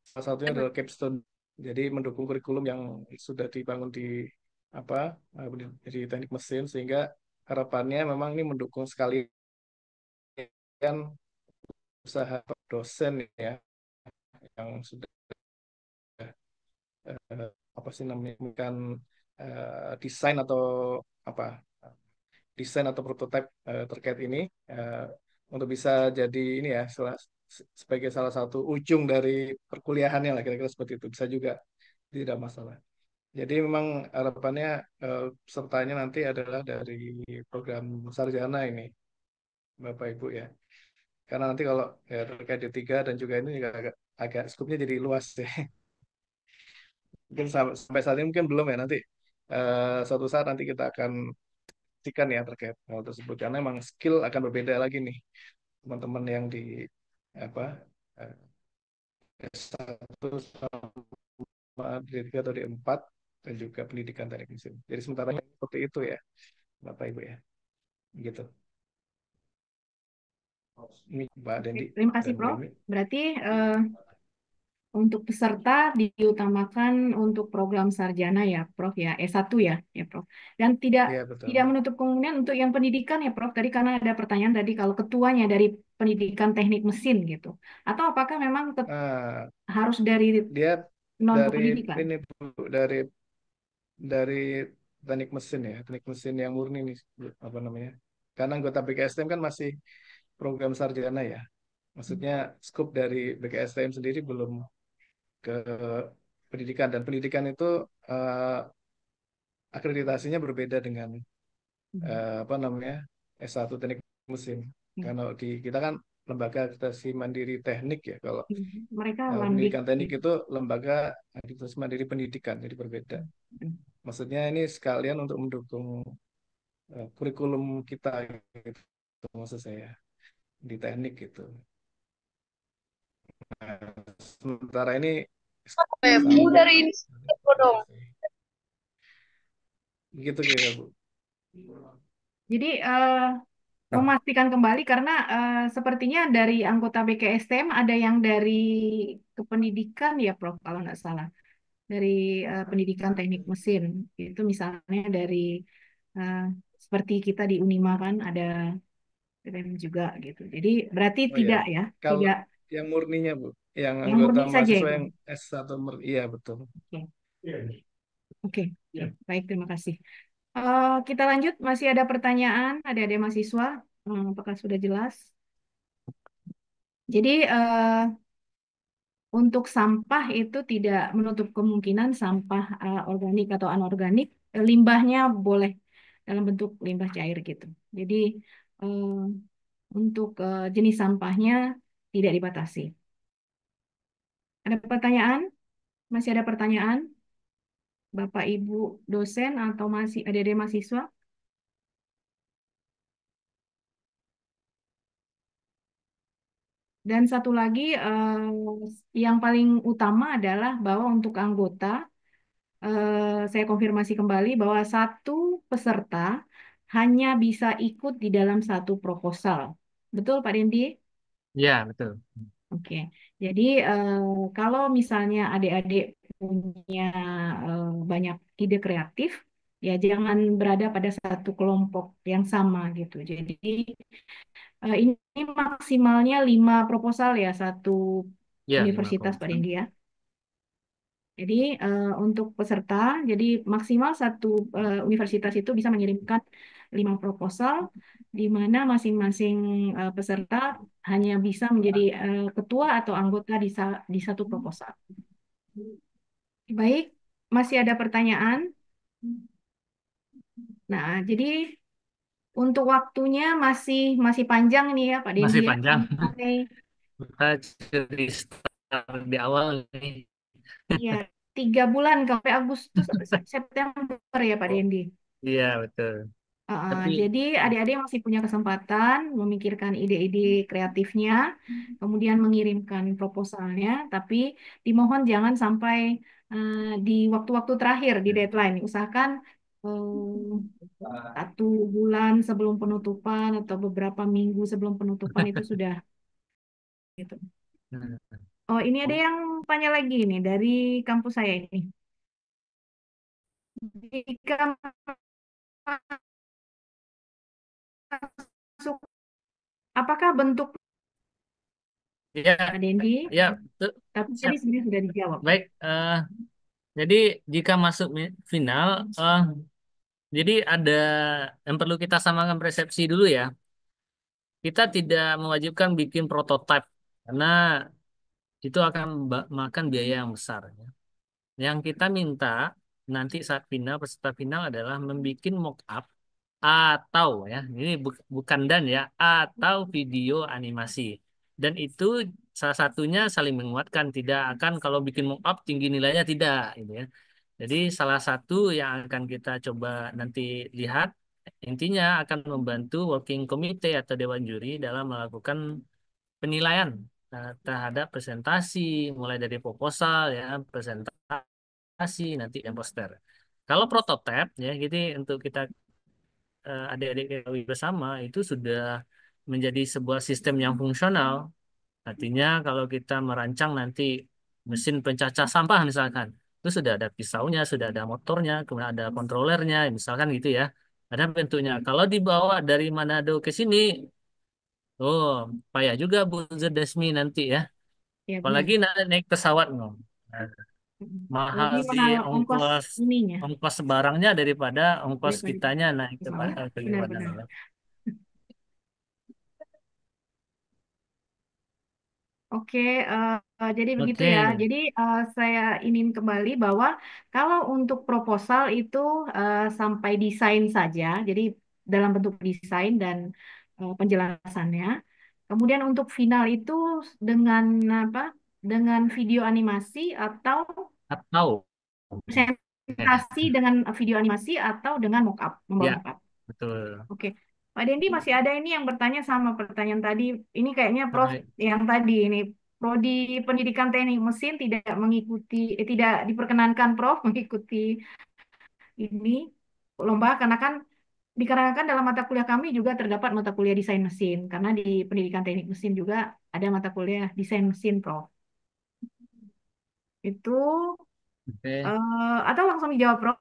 salah satunya adalah capstone. Jadi mendukung kurikulum yang sudah dibangun di apa di teknik mesin sehingga harapannya memang ini mendukung sekalian usaha dosen ya yang sudah apa sih namanya bukan desain atau apa desain atau prototipe terkait ini eh, untuk bisa jadi ini ya sebagai salah satu ujung dari perkuliahannya lah kira-kira seperti itu bisa juga tidak masalah. Jadi memang harapannya pesertanya nanti adalah dari program sarjana ini Bapak Ibu ya. Karena nanti kalau ya, terkait D3 dan juga ini juga agak skupnya jadi luas ya. Mungkin sampai saat ini mungkin belum ya nanti suatu saat nanti kita akan pastikan ya terkait hal tersebut karena memang skill akan berbeda lagi nih teman-teman yang di apa eh, S1 sama D3 atau D4 dan juga pendidikan teknik mesin. Jadi sementara seperti itu ya Bapak Ibu ya. gitu. Ini Pak Dendi Terima kasih, dan Bu Prof. Emi. Berarti untuk peserta diutamakan untuk program sarjana ya, Prof ya, S1 ya, ya Prof. Dan tidak Iya betul. tidak menutup kemungkinan untuk yang pendidikan ya, Prof. Tadi karena ada pertanyaan tadi kalau ketuanya dari pendidikan teknik mesin gitu. Atau apakah memang Ah, harus dari dia non dari pendidikan? ini Bu, dari teknik mesin ya, teknik mesin yang murni nih, Bu, apa namanya? Karena anggota BKSTM kan masih program sarjana ya. Maksudnya skop dari BKSTM sendiri belum ke pendidikan, dan pendidikan itu eh, akreditasinya berbeda dengan apa namanya S1 teknik mesin. Karena di kita kan lembaga akreditasi mandiri teknik ya. Kalau Mereka landik. pendidikan teknik itu lembaga akreditasi mandiri pendidikan, jadi berbeda. Maksudnya ini sekalian untuk mendukung kurikulum kita gitu, maksud saya di teknik gitu. Nah, sementara ini Bu sampai dari ini dong. gitu kira Bu. Jadi memastikan kembali karena sepertinya dari anggota BKSTM ada yang dari kependidikan ya Prof kalau nggak salah dari pendidikan teknik mesin itu misalnya dari eh, seperti kita di Unima kan ada PTM juga gitu. Jadi berarti Oh ya, tidak ya, kalau tidak yang murninya Bu, yang yang anggota murni saja mahasiswa itu. yang S1 iya betul. Oke, oke, baik terima kasih. Kita lanjut, masih ada pertanyaan, ada mahasiswa, apakah sudah jelas? Jadi untuk sampah itu tidak menutup kemungkinan sampah organik atau anorganik, limbahnya boleh dalam bentuk limbah cair gitu. Jadi eh, untuk jenis sampahnya tidak dibatasi. Ada pertanyaan? Masih ada pertanyaan? Bapak Ibu dosen atau masih adik-adik mahasiswa? Dan satu lagi yang paling utama adalah bahwa untuk anggota saya konfirmasi kembali bahwa satu peserta hanya bisa ikut di dalam satu proposal. Betul, Pak Dendi? Ya, betul. Oke. Jadi kalau misalnya adik-adik punya banyak ide kreatif, ya jangan berada pada satu kelompok yang sama gitu. Jadi ini maksimalnya 5 proposal ya satu Ya, 5 universitas Pak proposal. Dendi ya. Jadi untuk peserta, jadi maksimal satu universitas itu bisa mengirimkan 5 proposal, di mana masing-masing peserta hanya bisa menjadi ketua atau anggota di satu proposal. Baik, masih ada pertanyaan? Nah, jadi untuk waktunya masih masih panjang nih ya Pak Dendi Masih ya, panjang. sampai Kita cerita di awal nih. ya 3 bulan sampai Agustus September ya Pak Dendi. Iya, betul. Tapi Jadi adik-adik masih punya kesempatan memikirkan ide-ide kreatifnya, kemudian mengirimkan proposalnya, tapi dimohon jangan sampai di waktu-waktu terakhir di deadline. Usahakan 1 bulan sebelum penutupan atau beberapa minggu sebelum penutupan itu sudah gitu. Oh, ini ada yang tanya lagi nih dari kampus saya ini. Jika masuk, apakah bentuk ya, Pak Dendi? ya, betul. Tapi tadi Siap. sebenarnya sudah dijawab. Baik, jadi jika masuk final, jadi ada yang perlu kita samakan persepsi dulu ya. Kita tidak mewajibkan bikin prototipe karena itu akan makan biaya yang besar, ya. Yang kita minta nanti saat final, peserta final adalah membuat mock up atau ya, ini bukan dan ya, atau video animasi. Dan itu salah satunya saling menguatkan, tidak akan kalau bikin mock up tinggi nilainya tidak, gitu ya. Jadi salah satu yang akan kita coba nanti lihat intinya akan membantu working committee atau dewan juri dalam melakukan penilaian terhadap presentasi mulai dari proposal ya, presentasi nanti dan poster. Kalau prototipe ya, jadi untuk kita adik-adik ketahui bersama itu sudah menjadi sebuah sistem yang fungsional. Artinya kalau kita merancang nanti mesin pencacah sampah misalkan, itu sudah ada pisaunya, sudah ada motornya, kemudian ada kontrolernya, misalkan gitu ya. Ada bentuknya. Kalau dibawa dari Manado ke sini, oh payah juga Bu Zerdasmi nanti ya. Ya benar. Apalagi naik pesawat no. Nah, mahal Lebih di mahal ongkos ongkos ininya ongkos barangnya daripada ongkos daripada kitanya naik ke pesawat. ke Benar-benar. Manado. Oke, jadi begitu Oke, ya. Jadi saya ingin kembali bahwa kalau untuk proposal itu sampai desain saja, jadi dalam bentuk desain dan penjelasannya. Kemudian untuk final itu dengan apa? Dengan video animasi atau atau presentasi dengan video animasi atau dengan mockup, membawa ya mockup. betul. Oke. Pak Dendi masih ada ini yang bertanya sama pertanyaan tadi. Ini kayaknya Prof Baik. yang tadi ini. Prodi Pendidikan Teknik Mesin tidak mengikuti, tidak diperkenankan Prof mengikuti ini lomba karena kan dikarenakan dalam mata kuliah kami juga terdapat mata kuliah desain mesin karena di Pendidikan Teknik Mesin juga ada mata kuliah desain mesin Prof. Itu Oke. atau langsung dijawab Prof.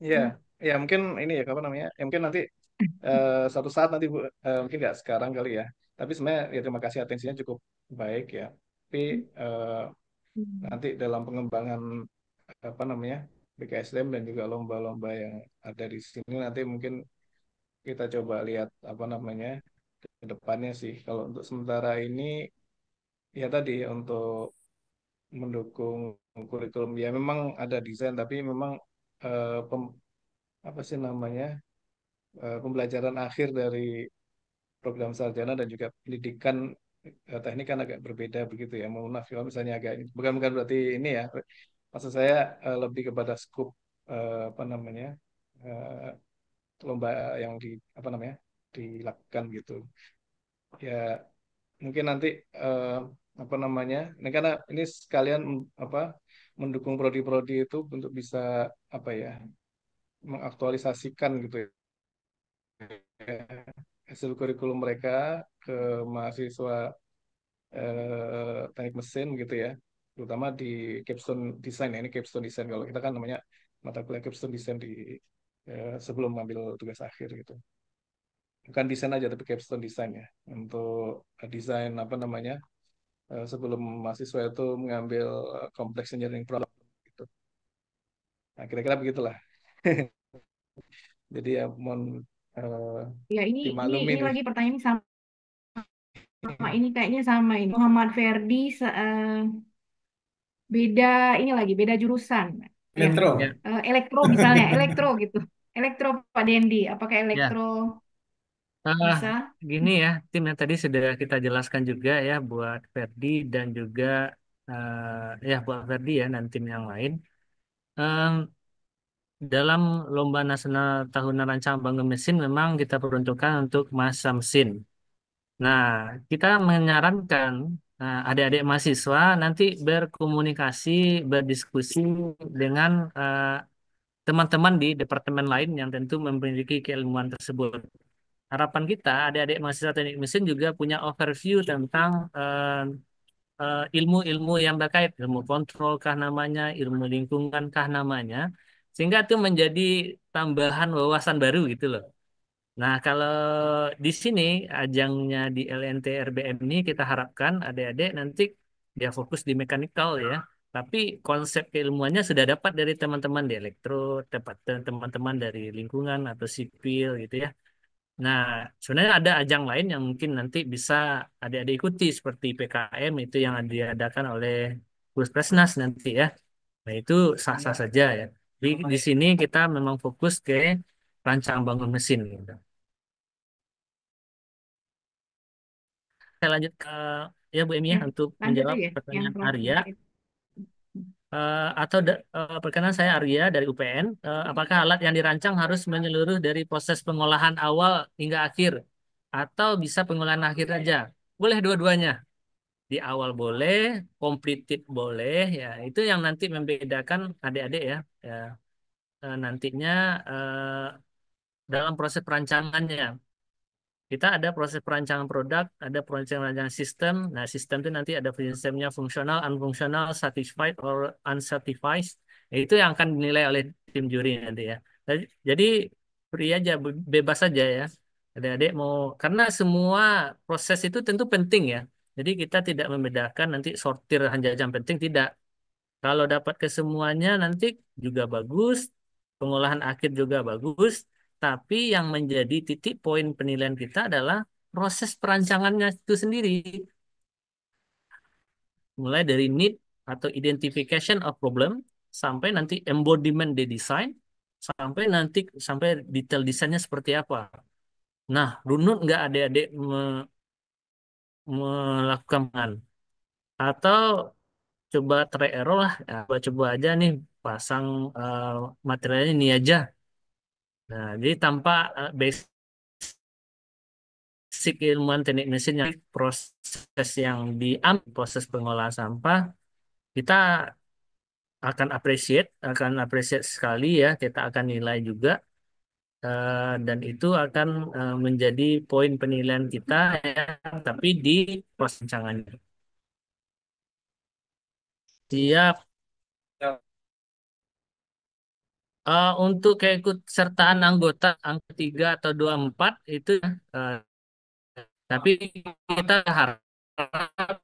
Ya, ya mungkin ini ya apa namanya? Ya mungkin nanti suatu saat nanti Bu, mungkin nggak sekarang kali ya. Tapi sebenarnya ya terima kasih atensinya cukup baik ya. Tapi nanti dalam pengembangan apa namanya BKSDM dan juga lomba-lomba yang ada di sini nanti mungkin kita coba lihat apa namanya ke depannya sih. Kalau untuk sementara ini ya tadi untuk mendukung kurikulum ya memang ada desain tapi memang apa sih namanya pembelajaran akhir dari program sarjana dan juga pendidikan teknik kan agak berbeda begitu ya. Mohon maaf kalau misalnya agak bukan berarti ini ya. Maksud saya lebih kepada skup apa namanya eh, lomba yang di apa namanya dilakukan gitu. Ya mungkin nanti eh, apa namanya ini karena ini sekalian apa mendukung prodi-prodi itu untuk bisa apa ya mengaktualisasikan gitu ya hasil kurikulum mereka ke mahasiswa teknik mesin gitu ya terutama di capstone design ya ini capstone design kalau kita kan namanya mata kuliah capstone design di sebelum mengambil tugas akhir gitu bukan desain aja tapi capstone design ya untuk desain apa namanya sebelum mahasiswa itu mengambil complex engineering problem gitu nah kira-kira begitulah jadi ya mohon Ya dimaklumi ini nih. lagi pertanyaan sama ini kayaknya sama ini Muhammad Ferdi beda ini lagi beda jurusan yang Elektro. Ya, elektro misalnya elektro gitu elektro Pak Dendi apakah elektro ya. Ah, bisa gini ya, tim yang tadi sudah kita jelaskan juga ya buat Ferdi dan juga ya buat Ferdi ya dan tim yang lain. Em, dalam Lomba Nasional Tahunan Rancangan Bangun Mesin memang kita peruntukkan untuk masa mesin. Nah, kita menyarankan adik-adik mahasiswa nanti berkomunikasi, berdiskusi dengan teman-teman di departemen lain yang tentu memiliki keilmuan tersebut. Harapan kita, adik-adik mahasiswa teknik mesin juga punya overview tentang ilmu-ilmu yang terkait, ilmu kontrol kah namanya, ilmu lingkungan kah namanya, sehingga itu menjadi tambahan wawasan baru gitu loh. Nah, kalau di sini ajangnya di LNT RBM ini kita harapkan adik-adik nanti dia fokus di mekanikal ya, tapi konsep keilmuannya sudah dapat dari teman-teman di elektro, dapat teman-teman dari lingkungan atau sipil gitu ya. Nah, sebenarnya ada ajang lain yang mungkin nanti bisa adik-adik ikuti seperti PKM itu yang diadakan oleh Puskesmas nanti ya. Nah, itu sah-sah saja ya. Di sini kita memang fokus ke rancangan bangun mesin gitu. Saya lanjut ke ya Bu Emi ya ya untuk lanjut menjawab aja yang pertanyaan Prof Arya. terkait. Perkenan saya Arya dari UPN. Apakah alat yang dirancang harus menyeluruh dari proses pengolahan awal hingga akhir, atau bisa pengolahan akhir saja? Boleh dua-duanya. Di awal boleh, completed boleh, ya itu yang nanti membedakan adik-adik ya. Ya, nantinya dalam proses perancangannya. Kita ada proses perancangan produk, ada proses perancangan sistem. Nah, sistem itu nanti ada sistemnya fungsional, unfungsional, satisfied, or unsatisfied. Nah, itu yang akan dinilai oleh tim juri nanti ya. Jadi free aja, bebas saja ya. Adik-adik mau, karena semua proses itu tentu penting ya. Jadi kita tidak membedakan nanti sortir hanya yang penting, tidak. Kalau dapat kesemuanya nanti juga bagus, pengolahan akhir juga bagus, tapi yang menjadi titik poin penilaian kita adalah proses perancangannya itu sendiri. Mulai dari need atau identification of problem, sampai nanti embodiment di design, sampai detail desainnya seperti apa. Nah, runut nggak adik-adik melakukan atau coba try error lah, ya, coba aja nih pasang materialnya ini aja. Nah, jadi tanpa basic ilmuwan teknik mesin yang proses yang diambil proses pengolahan sampah, kita akan appreciate sekali ya, kita akan nilai juga dan itu akan menjadi poin penilaian kita ya, tapi di proses rancangannya. Siap. Untuk keikutsertaan anggota angka 3 atau 24 itu tapi kita harap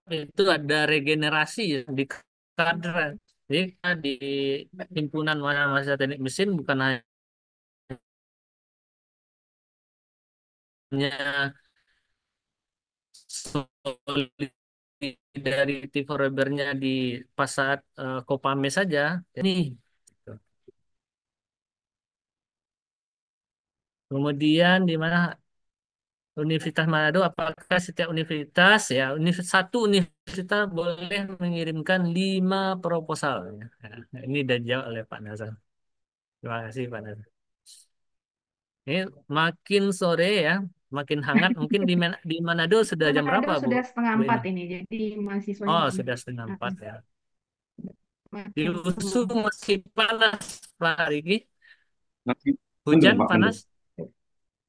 itu ada regenerasi ya, di kader. Jadi kita di himpunan mahasiswa teknik mesin bukan hanya solidarity forever-nya di pas saat Kopame saja. Ini gitu. Kemudian di mana Universitas Manado, apakah setiap universitas ya satu universitas boleh mengirimkan 5 proposal? Ya, ini sudah dijawab oleh Pak Nazar. Terima kasih Pak Nazar. Ini makin sore ya, makin hangat. Mungkin di Manado sudah jam berapa, Manado Bu? sudah setengah Bu 4 ini? ini, jadi mahasiswanya Oh, makin sudah setengah 4 ya. Di makin USU semangat. masih panas, Pak Riki. Masih Hujan, mendung, Pak, panas? mendung.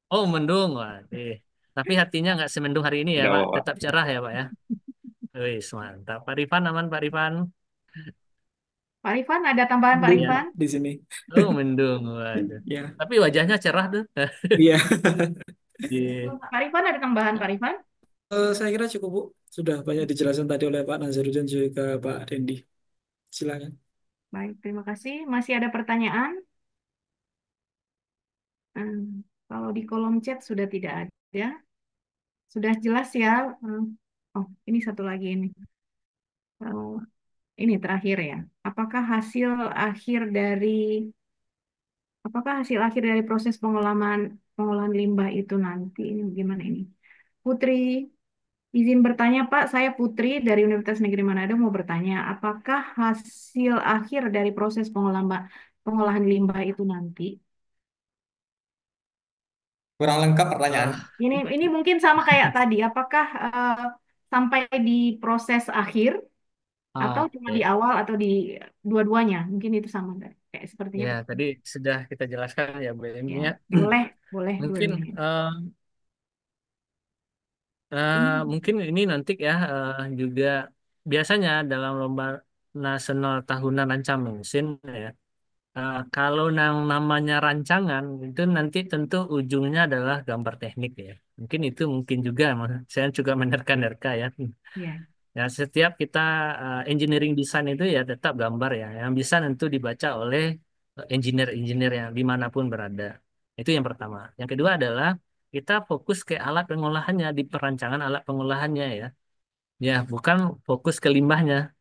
Oh, mendung. Wah, tapi hatinya nggak semendung hari ini ya, Nggak Pak. apa-apa. Tetap cerah ya, Pak ya. Wih, mantap. Pak Rifan aman, Pak Rifan. Pak Rifan, ada tambahan Pak Mendung Ya. Rifan? di sini. Oh, mendung. Waduh. Ya, Tapi wajahnya cerah tuh. iya. Iya. Pak Rifan, ada tambahan Pak Rifan? Saya kira cukup, Bu. Sudah banyak dijelaskan tadi oleh Pak Nazarudin juga Pak Dendi. Silakan. Baik, terima kasih. Masih ada pertanyaan? Hmm, kalau di kolom chat sudah tidak ada. Sudah jelas ya. Oh, ini satu lagi ini. Oh, ini terakhir ya. Apakah hasil akhir dari apakah hasil akhir dari proses pengolahan limbah itu nanti ini gimana ini? Putri, izin bertanya Pak, saya Putri dari Universitas Negeri Manado mau bertanya, apakah hasil akhir dari proses pengolahan limbah itu nanti? Kurang lengkap pertanyaan. Ini mungkin sama kayak tadi, apakah sampai di proses akhir atau cuma Oke. di awal atau di dua-duanya? Mungkin itu sama nggak? Kayak sepertinya Ya, tadi sudah kita jelaskan ya, Bu ya, Eminya. boleh, boleh Mungkin dua-duanya. Ini mungkin ini nanti ya juga biasanya dalam lomba nasional tahunan rancangan mesin ya. Kalau yang namanya rancangan itu nanti tentu ujungnya adalah gambar teknik ya. Mungkin juga saya juga menerka-nerka ya. ya, Ya setiap kita engineering design itu ya tetap gambar ya, yang bisa tentu dibaca oleh engineer-engineer yang dimanapun berada. Itu yang pertama. Yang kedua adalah kita fokus ke alat pengolahannya di perancangan alat pengolahannya ya. Ya, bukan fokus ke limbahnya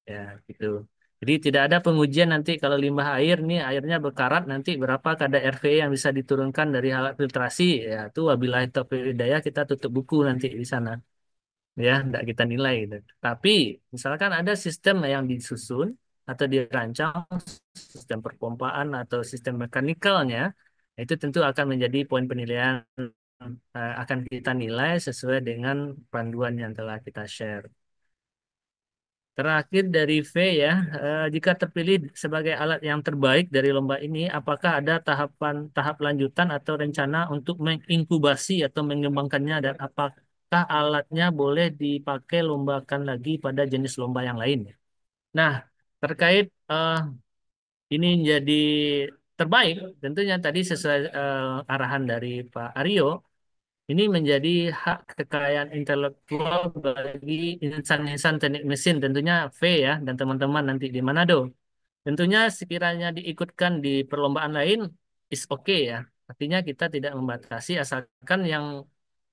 ya gitu. Jadi tidak ada pengujian nanti kalau limbah air nih airnya berkarat nanti berapa kadar RVE yang bisa diturunkan dari alat filtrasi ya itu wabillahi taufiq wal hidayah kita tutup buku nanti di sana ya tidak kita nilai gitu. Tapi misalkan ada sistem yang disusun atau dirancang sistem perpompaan atau sistem mekanikalnya itu tentu akan menjadi poin penilaian akan kita nilai sesuai dengan panduan yang telah kita share. Terakhir dari V ya, jika terpilih sebagai alat yang terbaik dari lomba ini, apakah ada tahap lanjutan atau rencana untuk menginkubasi atau mengembangkannya dan apakah alatnya boleh dipakai lombakan lagi pada jenis lomba yang lain? Nah, terkait ini jadi terbaik, tentunya tadi sesuai arahan dari Pak Aryo, ini menjadi hak kekayaan intelektual bagi insan-insan teknik mesin, tentunya V ya, dan teman-teman nanti di Manado. Tentunya sekiranya diikutkan di perlombaan lain, is okay ya. Artinya kita tidak membatasi asalkan yang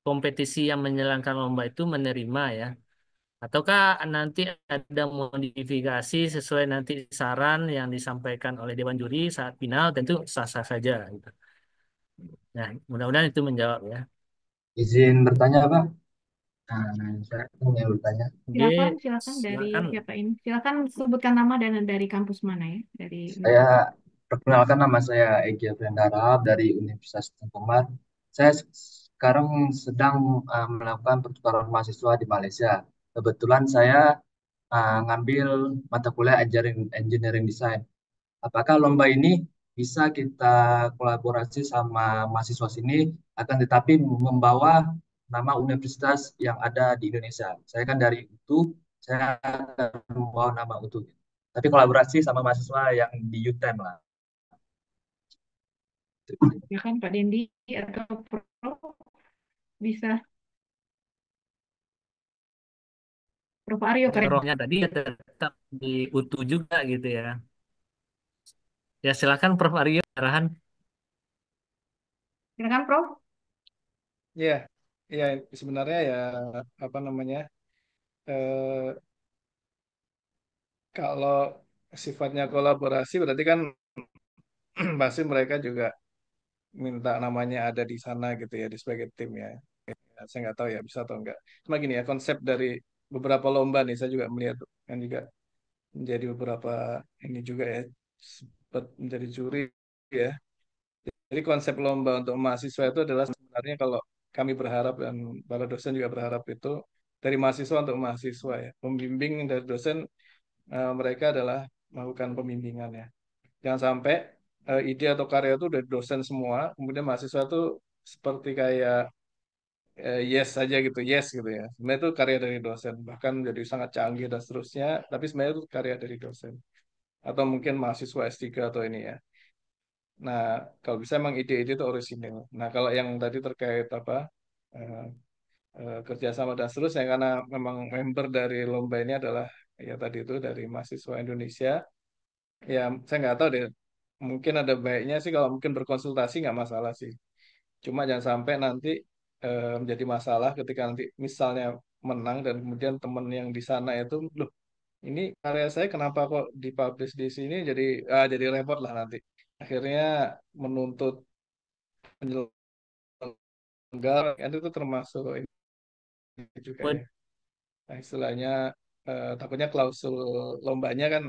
kompetisi yang menyelenggarakan lomba itu menerima ya. Ataukah nanti ada modifikasi sesuai nanti saran yang disampaikan oleh Dewan Juri saat final, tentu sah-sah saja, gitu. Nah, mudah-mudahan itu menjawab ya. Izin bertanya, Pak. Saya ingin bertanya. Oke, Silakan dari silakan. siapa ini? Silakan sebutkan nama dan dari kampus mana ya? Dari Saya perkenalkan, nama saya Egy Afriandara dari Universitas Tengkomar. Saya sekarang sedang melakukan pertukaran mahasiswa di Malaysia. Kebetulan saya ngambil mata kuliah Engineering Design. Apakah lomba ini bisa kita kolaborasi sama mahasiswa sini, akan tetapi membawa nama universitas yang ada di Indonesia? Saya kan dari UTU, saya akan membawa nama UTU. Tapi kolaborasi sama mahasiswa yang di UTEM lah. silakan Pak Dendi atau Prof bisa. Prof Aryo keren. Rohnya tadi ya tetap di utuh juga gitu ya. Ya silakan Prof Aryo arahan. Silakan Prof. Ya, ya sebenarnya ya apa namanya? eh, Kalau sifatnya kolaborasi berarti kan pasti mereka juga minta namanya ada di sana gitu ya di sebagai tim ya. Ya, saya nggak tahu ya bisa atau enggak. Cuma gini ya konsep dari beberapa lomba nih saya juga melihat kan juga menjadi beberapa ini juga ya sempat menjadi juri ya. Jadi konsep lomba untuk mahasiswa itu adalah sebenarnya kalau kami berharap dan para dosen juga berharap itu dari mahasiswa untuk mahasiswa ya. Pembimbing dari dosen mereka adalah melakukan pembimbingan ya. Jangan sampai ide atau karya itu dari dosen semua, kemudian mahasiswa itu seperti kayak yes saja gitu, yes gitu ya. Sebenarnya itu karya dari dosen, bahkan jadi sangat canggih dan seterusnya, tapi sebenarnya itu karya dari dosen. Atau mungkin mahasiswa S3 atau ini ya. Nah, kalau bisa emang ide-ide itu orisinil. Nah, kalau yang tadi terkait apa, eh, kerjasama dan seterusnya, karena memang member dari lomba ini adalah ya tadi itu dari mahasiswa Indonesia, ya saya nggak tahu deh, mungkin ada baiknya sih kalau mungkin berkonsultasi nggak masalah sih. Cuma jangan sampai nanti menjadi masalah ketika nanti misalnya menang dan kemudian teman yang di sana itu, loh ini karya saya kenapa kok dipublish di sini jadi repot lah nanti. Akhirnya menuntut penyelenggara kan itu termasuk ini juga ya. Nah, istilahnya takutnya klausul lombanya kan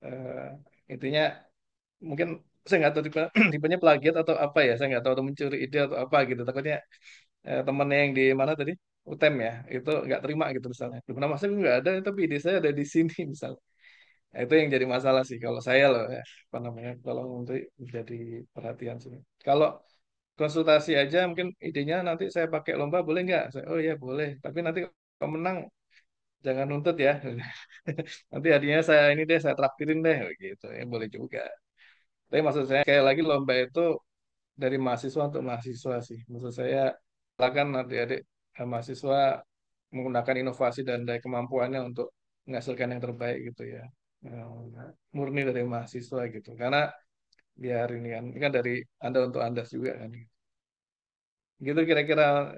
eh, intinya mungkin saya nggak tahu tipenya plagiat atau apa ya saya nggak tahu atau mencuri ide atau apa gitu takutnya temennya yang di mana tadi UTEM ya itu nggak terima gitu misalnya di mana masa nggak ada tapi ide saya ada di sini misalnya. Nah, itu yang jadi masalah sih kalau saya loh ya apa namanya kalau untuk jadi perhatian sini kalau konsultasi aja mungkin idenya nanti saya pakai lomba boleh nggak oh iya boleh tapi nanti kalau menang jangan nuntut ya nanti hadiahnya saya ini deh saya traktirin deh gitu ya boleh juga tapi maksud saya kayak lagi lomba itu dari mahasiswa untuk mahasiswa sih. Maksud saya, silakan adik-adik mahasiswa menggunakan inovasi dan daya kemampuannya untuk menghasilkan yang terbaik gitu ya. Eh, Murni dari mahasiswa gitu. Karena biar ini kan dari Anda untuk Anda juga kan. Gitu kira-kira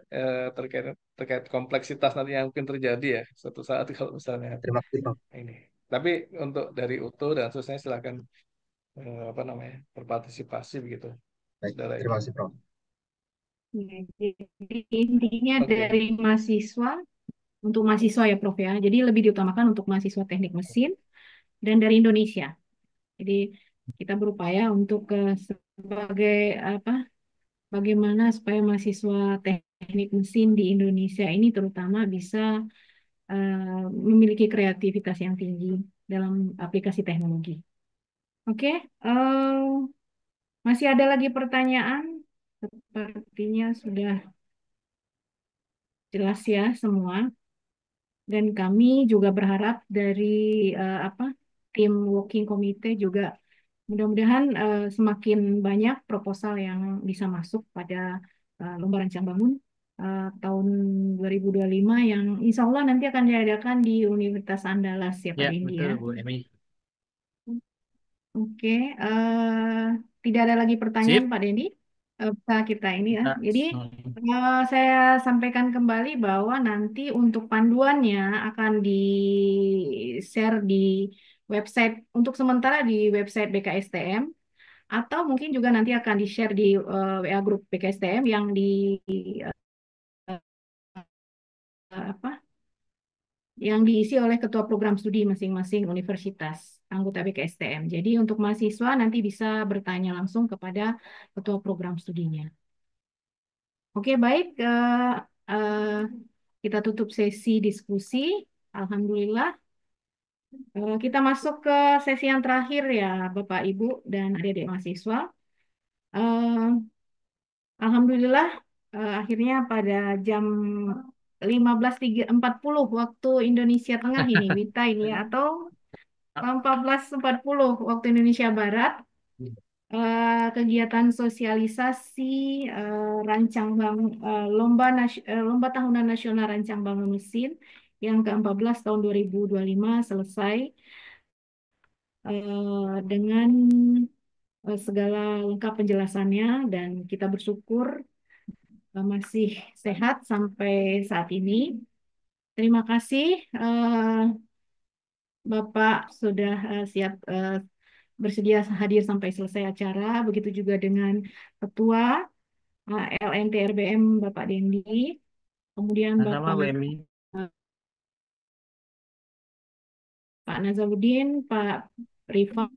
terkait terkait kompleksitas nanti yang mungkin terjadi ya suatu saat kalau misalnya Terima kasih, Prof. ini. Tapi untuk dari UTU dan seterusnya silakan apa namanya berpartisipasi begitu, Baik, saudara terima Egi. kasih, Prof. Ya, jadi intinya Oke. dari mahasiswa untuk mahasiswa ya Prof ya. Jadi lebih diutamakan untuk mahasiswa teknik mesin dan dari Indonesia. Jadi kita berupaya untuk sebagai apa? Bagaimana supaya mahasiswa teknik mesin di Indonesia ini terutama bisa memiliki kreativitas yang tinggi dalam aplikasi teknologi. Oke, masih ada lagi pertanyaan? Sepertinya sudah jelas ya semua. Dan kami juga berharap dari tim working committee juga mudah-mudahan semakin banyak proposal yang bisa masuk pada Lomba Rancang Bangun tahun 2025 yang insya Allah nanti akan diadakan di Universitas Andalas ya Pak Ya, Dendi betul ya. Bu Emi. Oke, tidak ada lagi pertanyaan Sip. Pak Dendi. Bisa kita ini ya. Nah, Jadi saya sampaikan kembali bahwa nanti untuk panduannya akan di-share di website, untuk sementara di website BKSTM, atau mungkin juga nanti akan di-share di WA grup BKSTM yang apa yang diisi oleh ketua program studi masing-masing universitas anggota BKSTM. Jadi untuk mahasiswa nanti bisa bertanya langsung kepada ketua program studinya. Oke, baik. Eh, kita tutup sesi diskusi. Alhamdulillah. Kita masuk ke sesi yang terakhir ya, Bapak, Ibu, dan adik-adik mahasiswa. Eh, Alhamdulillah, akhirnya pada jam 15.40 waktu Indonesia Tengah ini, Wita ini, atau 14.40 waktu Indonesia Barat, kegiatan sosialisasi Lomba Tahunan Nasional Rancang Bangun Mesin yang ke-14 tahun 2025 selesai dengan segala lengkap penjelasannya, dan kita bersyukur masih sehat sampai saat ini. Terima kasih Bapak sudah siap bersedia hadir sampai selesai acara. Begitu juga dengan Ketua LNTRBM Bapak Dendi, kemudian sama Bu Emi. Pak Nazaruddin, Pak Rifan,